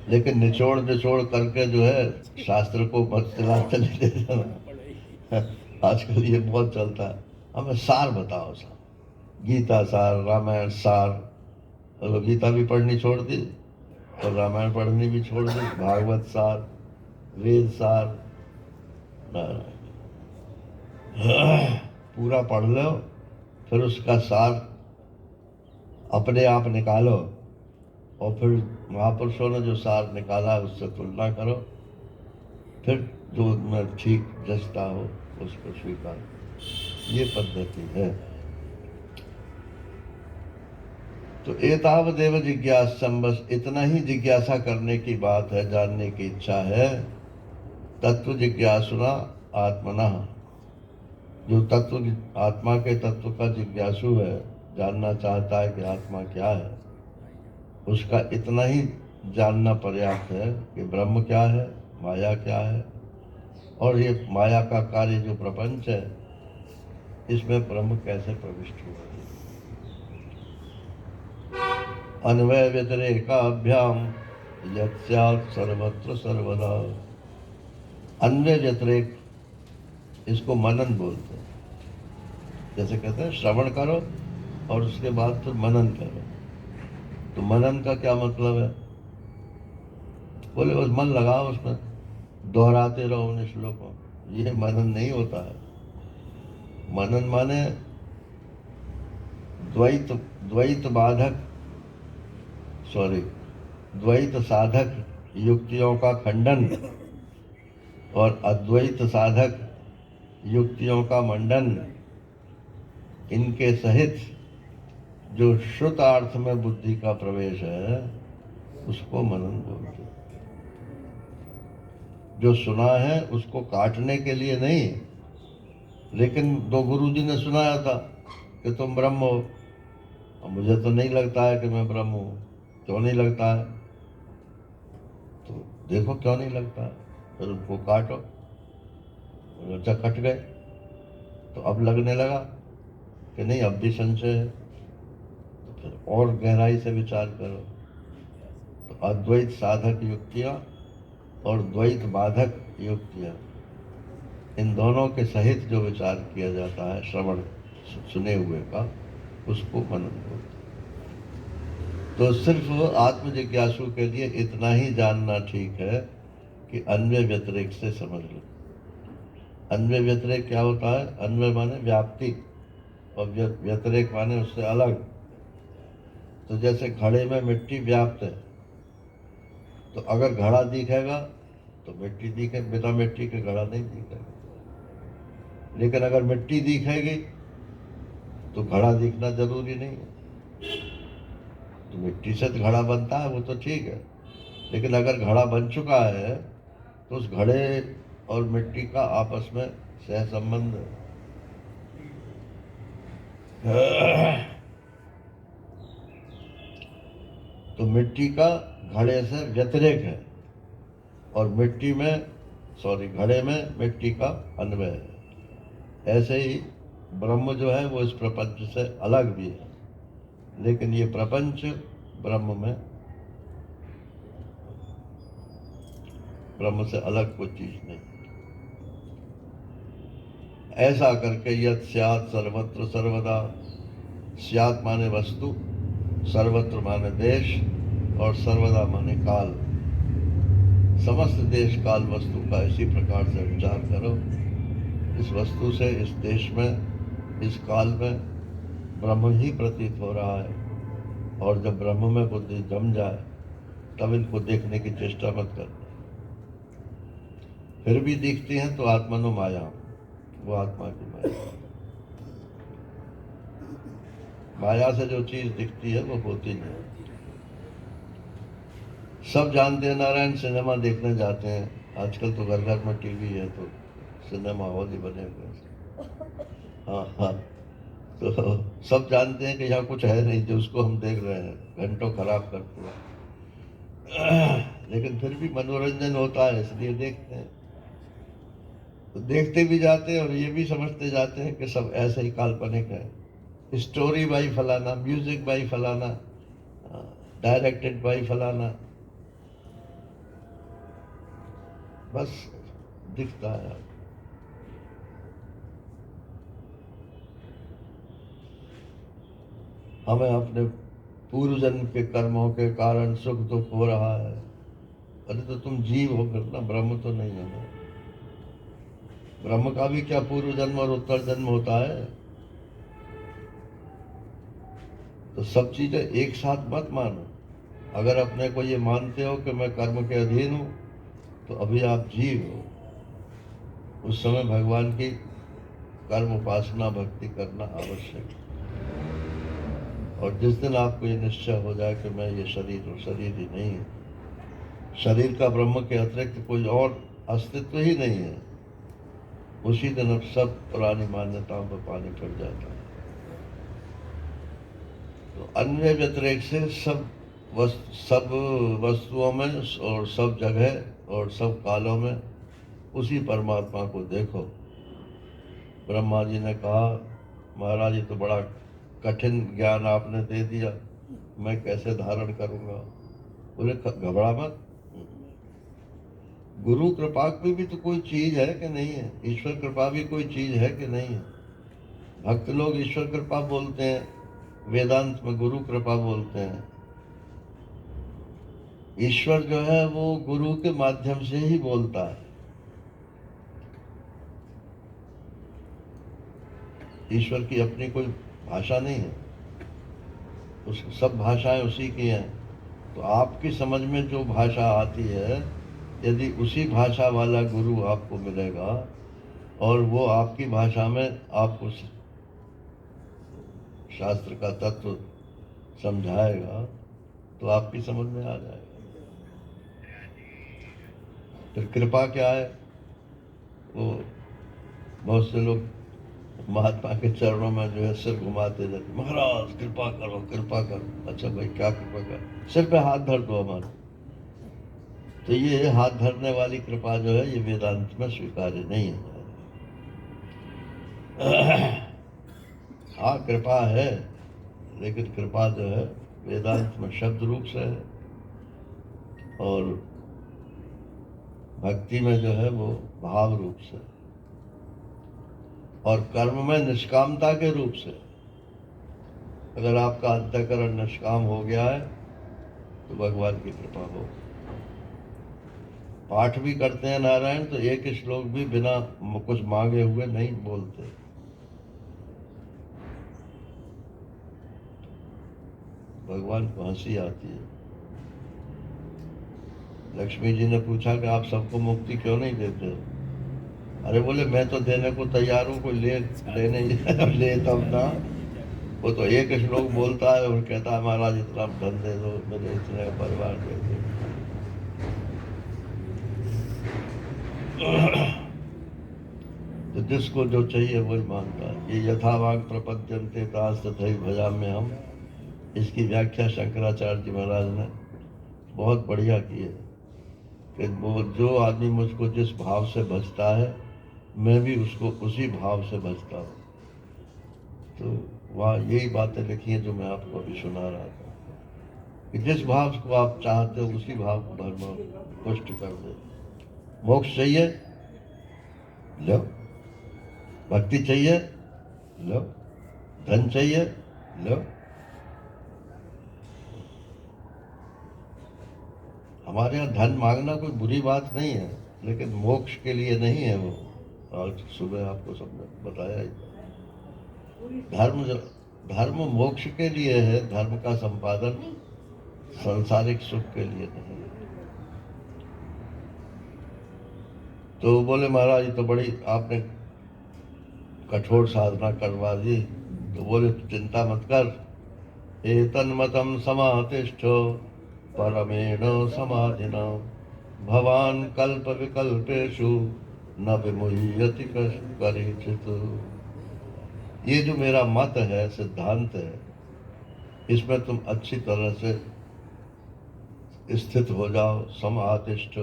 लेकिन निचोड़ निचोड़ करके जो है शास्त्र को मत चलाते लेते जाना। आजकल ये बहुत चलता है, हमें सार बताओ सार, गीता सार, रामायण सार। तो गीता भी पढ़नी छोड़ दी और रामायण पढ़नी भी छोड़ दी, भागवत सार, वेद सार। पूरा पढ़ लो, फिर उसका सार अपने आप निकालो, और फिर महापुरुषों ने जो सार निकाला उससे तुलना करो, फिर जो में ठीक जचता हो उसको स्वीकार। ये पद्धति है। तो एतावदेव जिज्ञासम, बस इतना ही जिज्ञासा करने की बात है, जानने की इच्छा है। तत्व जिज्ञासुना आत्मना, जो तत्व आत्मा के तत्व का जिज्ञासु है, जानना चाहता है कि आत्मा क्या है, उसका इतना ही जानना पर्याप्त है कि ब्रह्म क्या है, माया क्या है, और ये माया का कार्य जो प्रपंच है, इसमें ब्रह्म कैसे प्रविष्ट हुआ। अन्वय व्यतिरेकाभ्याम यत् सर्वत्र सर्वदा। अन्वय व्यतिरेक, इसको मनन बोलते हैं। जैसे कहते हैं श्रवण करो और उसके बाद फिर मनन करो। तो मनन का क्या मतलब है? बोले बस मन लगाओ उसमें, दोहराते रहो उन श्लोकों। ये मनन नहीं होता है। मनन माने द्वैत द्वैत बाधक सॉरी द्वैत साधक युक्तियों का खंडन और अद्वैत साधक युक्तियों का मंडन, इनके सहित जो श्रुत अर्थ में बुद्धि का प्रवेश है, उसको मनन बोलते हैं। जो सुना है उसको काटने के लिए नहीं, लेकिन दो गुरुजी ने सुनाया था कि तुम ब्रह्म हो, और मुझे तो नहीं लगता है कि मैं ब्रह्म हूं। क्यों नहीं लगता है? तो देखो क्यों नहीं लगता है, फिर उनको काटो। अच्छा, कट गए तो अब लगने लगा कि नहीं, अब भी संशय है, तो फिर और गहराई से विचार करो। तो अद्वैत साधक युक्तियां और द्वैत बाधक युक्तियां, इन दोनों के सहित जो विचार किया जाता है श्रवण सुने हुए का, उसको मनन बोलते हैं। तो सिर्फ आत्म जिज्ञासु के लिए इतना ही जानना ठीक है कि अन्वय व्यतिरेक से समझ लो। अन्वय व्यतिरेक क्या होता है? अन्वय माने व्याप्ति और व्यतिरेक माने उससे अलग। तो जैसे घड़े में मिट्टी व्याप्त है, तो अगर घड़ा दिखेगा तो मिट्टी दिखे, बिना मिट्टी के घड़ा नहीं दिखेगा। लेकिन अगर मिट्टी दिखेगी तो घड़ा दिखना जरूरी नहीं है। तो मिट्टी से घड़ा बनता है, वो तो ठीक है, लेकिन अगर घड़ा बन चुका है तो उस घड़े और मिट्टी का आपस में सह संबंध है। तो मिट्टी का घड़े से व्यतिरेक है, और मिट्टी में घड़े में मिट्टी का अन्वय है। ऐसे ही ब्रह्म जो है वो इस प्रपंच से अलग भी है, लेकिन ये प्रपंच ब्रह्म से अलग कोई चीज नहीं। ऐसा करके यत् स्यात् सर्वत्र सर्वदा, स्यात् माने वस्तु, सर्वत्र माने देश, और सर्वदा माने काल। समस्त देश काल वस्तु का इसी प्रकार से विचार करो। इस वस्तु से, इस देश में, इस काल में ब्रह्म ही प्रतीत हो रहा है। और जब ब्रह्म में बुद्धि जम जाए तब इनको देखने की चेष्टा मत करना। फिर भी दिखती हैं तो आत्मनो माया, वो आत्मा की माया। माया से जो चीज दिखती है वो होती नहीं। सब जानते हैं नारायण सिनेमा देखने जाते हैं, आजकल तो घर घर में टीवी है, तो सिनेमा हॉल ही बने हुए हैं। हाँ हाँ, तो सब जानते हैं कि यहाँ कुछ है नहीं जो उसको हम देख रहे हैं, घंटों खराब करते हैं। लेकिन फिर भी मनोरंजन होता है, इसलिए देखते हैं। तो देखते भी जाते हैं और ये भी समझते जाते हैं कि सब ऐसे ही काल्पनिक है। स्टोरी बाई फलाना, म्यूजिक बाई फलाना, डायरेक्टेड बाई फलाना, बस दिखता है। हमें अपने पूर्व जन्म के कर्मों के कारण सुख दुख हो रहा है। अरे तो तुम जीव हो फिर ना, ब्रह्म तो नहीं है ना। ब्रह्म का भी क्या पूर्व जन्म और उत्तर जन्म होता है? तो सब चीजें एक साथ मत मानो। अगर अपने को ये मानते हो कि मैं कर्म के अधीन हूं, तो अभी आप जीव हो। उस समय भगवान की कर्म उपासना भक्ति करना आवश्यक है। और जिस दिन आपको ये निश्चय हो जाए कि मैं ये शरीर हूं, शरीर ही नहीं है, शरीर का ब्रह्म के अतिरिक्त कोई और अस्तित्व ही नहीं है, उसी दिन अब सब पुरानी मान्यताओं पर पानी फिर जाता है। तो अन्य व्यतिरेक से सब सब वस्तुओं में और सब जगह और सब कालों में उसी परमात्मा को देखो। ब्रह्मा जी ने कहा, महाराज ये तो बड़ा कठिन ज्ञान आपने दे दिया, मैं कैसे धारण करूंगा? बोले घबरा मत, गुरु कृपा की भी तो कोई चीज है कि नहीं है? ईश्वर कृपा भी कोई चीज है कि नहीं है? भक्त लोग ईश्वर कृपा बोलते हैं, वेदांत में गुरु कृपा बोलते हैं। ईश्वर जो है वो गुरु के माध्यम से ही बोलता है। ईश्वर की अपनी कोई भाषा नहीं है, उस सब भाषाएं उसी की हैं। तो आपकी समझ में जो भाषा आती है, यदि उसी भाषा वाला गुरु आपको मिलेगा और वो आपकी भाषा में आपको शास्त्र का तत्व समझाएगा तो आपकी समझ में आ जाएगा। फिर कृपा क्या है? वो बहुत से लोग महात्मा के चरणों में जो है सिर घुमाते जाते, महाराज कृपा करो कृपा करो। अच्छा भाई क्या कृपा कर? सिर पे हाथ धर दो हमारे। तो ये हाथ धरने वाली कृपा जो है ये वेदांत में स्वीकार्य नहीं है। हाँ कृपा है, लेकिन कृपा जो है वेदांत में शब्द रूप से है और भक्ति में जो है वो भाव रूप से और कर्म में निष्कामता के रूप से। अगर आपका अंतःकरण निष्काम हो गया है तो भगवान की कृपा हो। पाठ भी करते हैं नारायण तो एक श्लोक भी बिना कुछ मांगे हुए नहीं बोलते। भगवान को हंसी आती है। लक्ष्मी जी ने पूछा कि आप सबको मुक्ति क्यों नहीं देते? अरे बोले मैं तो देने को तैयार हूँ, कोई लेने ले तब ना। वो तो एक श्लोक बोलता है और कहता है महाराज इतना धन दे दो, मेरे इतने परिवार दे दो। तो जिसको जो चाहिए वही मांगता है। ये यथावाग प्रपद्यन्ते दास तथैव भजाम्य हम, इसकी व्याख्या शंकराचार्य जी महाराज ने बहुत बढ़िया की है कि वो जो आदमी मुझको जिस भाव से भजता है मैं भी उसको उसी भाव से भजता हूँ। तो वहाँ यही बातें लिखी हैं जो मैं आपको अभी सुना रहा था कि जिस भाव को आप चाहते हो उसी भाव को भरमा पुष्ट कर दे। मोक्ष चाहिए लो, भक्ति चाहिए लो, धन चाहिए लो। हमारे यहाँ धन मांगना कोई बुरी बात नहीं है, लेकिन मोक्ष के लिए नहीं है वो। आज सुबह आपको सबने बताया ही। धर्म मोक्ष के लिए है, धर्म का संपादन सांसारिक सुख के लिए नहीं है। तो बोले महाराज तो बड़ी आपने कठोर साधना करवा दी। तो बोले चिंता मत कर, एतन्मतं समातिष्ठो परमेण समाधिना भवान कल्प विकल्पेषु न विमुह्यति करिचित्। ये जो मेरा मत है, सिद्धांत है, इसमें तुम अच्छी तरह से स्थित हो जाओ, समातिष्ठ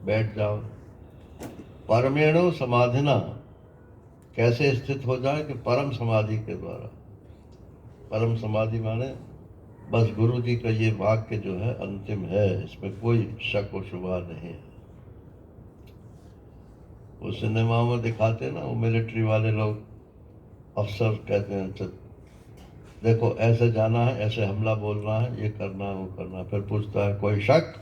बैठ जाओ। परमेणु समाधिना, कैसे स्थित हो जाए? कि परम समाधि के द्वारा। परम समाधि माने बस गुरु जी का ये वाक्य जो है अंतिम है, इसमें कोई शक व शुबा नहीं है। वो सिनेमा में दिखाते हैं ना, वो मिलिट्री वाले लोग अफसर कहते हैं देखो ऐसे जाना है, ऐसे हमला बोलना है, ये करना है वो करना है। फिर पूछता है कोई शक?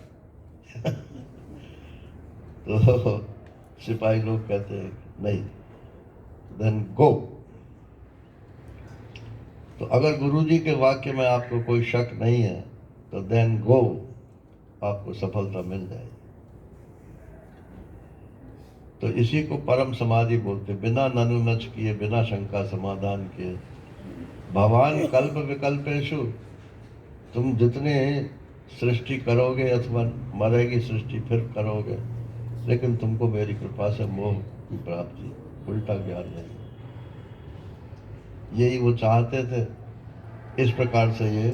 तो सिपाही लोग कहते हैं नहीं, देन गो। तो अगर गुरु जी के वाक्य में आपको कोई शक नहीं है तो देन गो, आपको सफलता मिल जाएगी। तो इसी को परम समाधि बोलते, बिना ननुनच किए, बिना शंका समाधान किए। भगवान कल्प विकल्पेशु, तुम जितने सृष्टि करोगे अथवा मरेगी सृष्टि फिर करोगे, लेकिन तुमको मेरी कृपा से मोह की प्राप्ति, उल्टा ज्ञान नहीं। यही वो चाहते थे। इस प्रकार से ये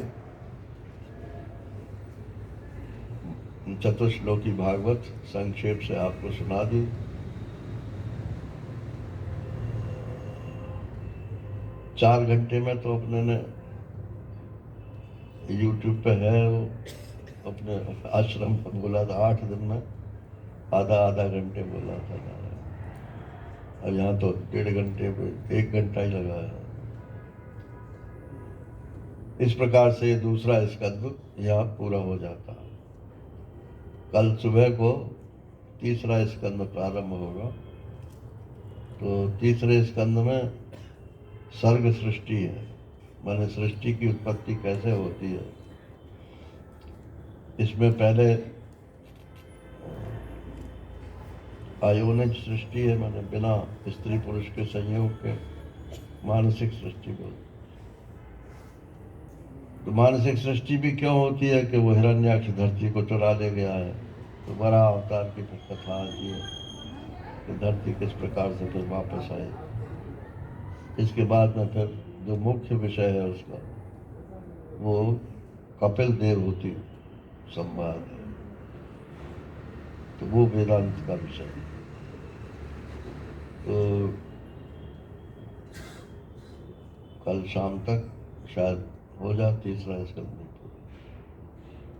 चतुश्लोकी भागवत संक्षेप से आपको सुना दी। चार घंटे में तो अपने ने YouTube पे है वो अपने आश्रम में बोला था, 8 दिन में आधा आधा घंटे बोला था। अब यहाँ तो 1.5 घंटे पे 1 घंटा ही लगा है। इस प्रकार से दूसरा स्कंद यहाँ पूरा हो जाता है। कल सुबह को तीसरा स्कंद प्रारंभ होगा। तो तीसरे स्कंद में सर्ग सृष्टि है, माने सृष्टि की उत्पत्ति कैसे होती है। इसमें पहले आयोनिक सृष्टि है, माने बिना स्त्री पुरुष के संयोग के मानसिक सृष्टि बोलते। तो मानसिक सृष्टि भी क्यों होती है कि वो हिरण्याक्ष धरती को चुरा ले गया है। तो बड़ा अवतार की फिर कथा आती है कि धरती किस प्रकार से फिर वापस आई। इसके बाद में फिर जो मुख्य विषय है उसका वो कपिल देवहूति संवाद है। तो वो वेदांत का विषय है। तो कल शाम तक शायद हो जाए तीसरा स्कंद।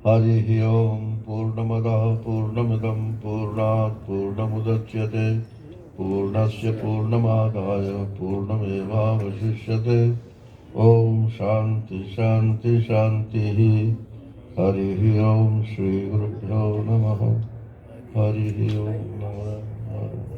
हरि ओम पूर्णमदः पूर्णमिदं पूर्णात् पूर्णमुदच्यते पूर्णस्य पूर्णमादाय पूर्णमेवावशिष्यते। ओम शांति शांति शांति। हरि ओम श्री गुरुभ्यो नमः। हरि ओम नमः।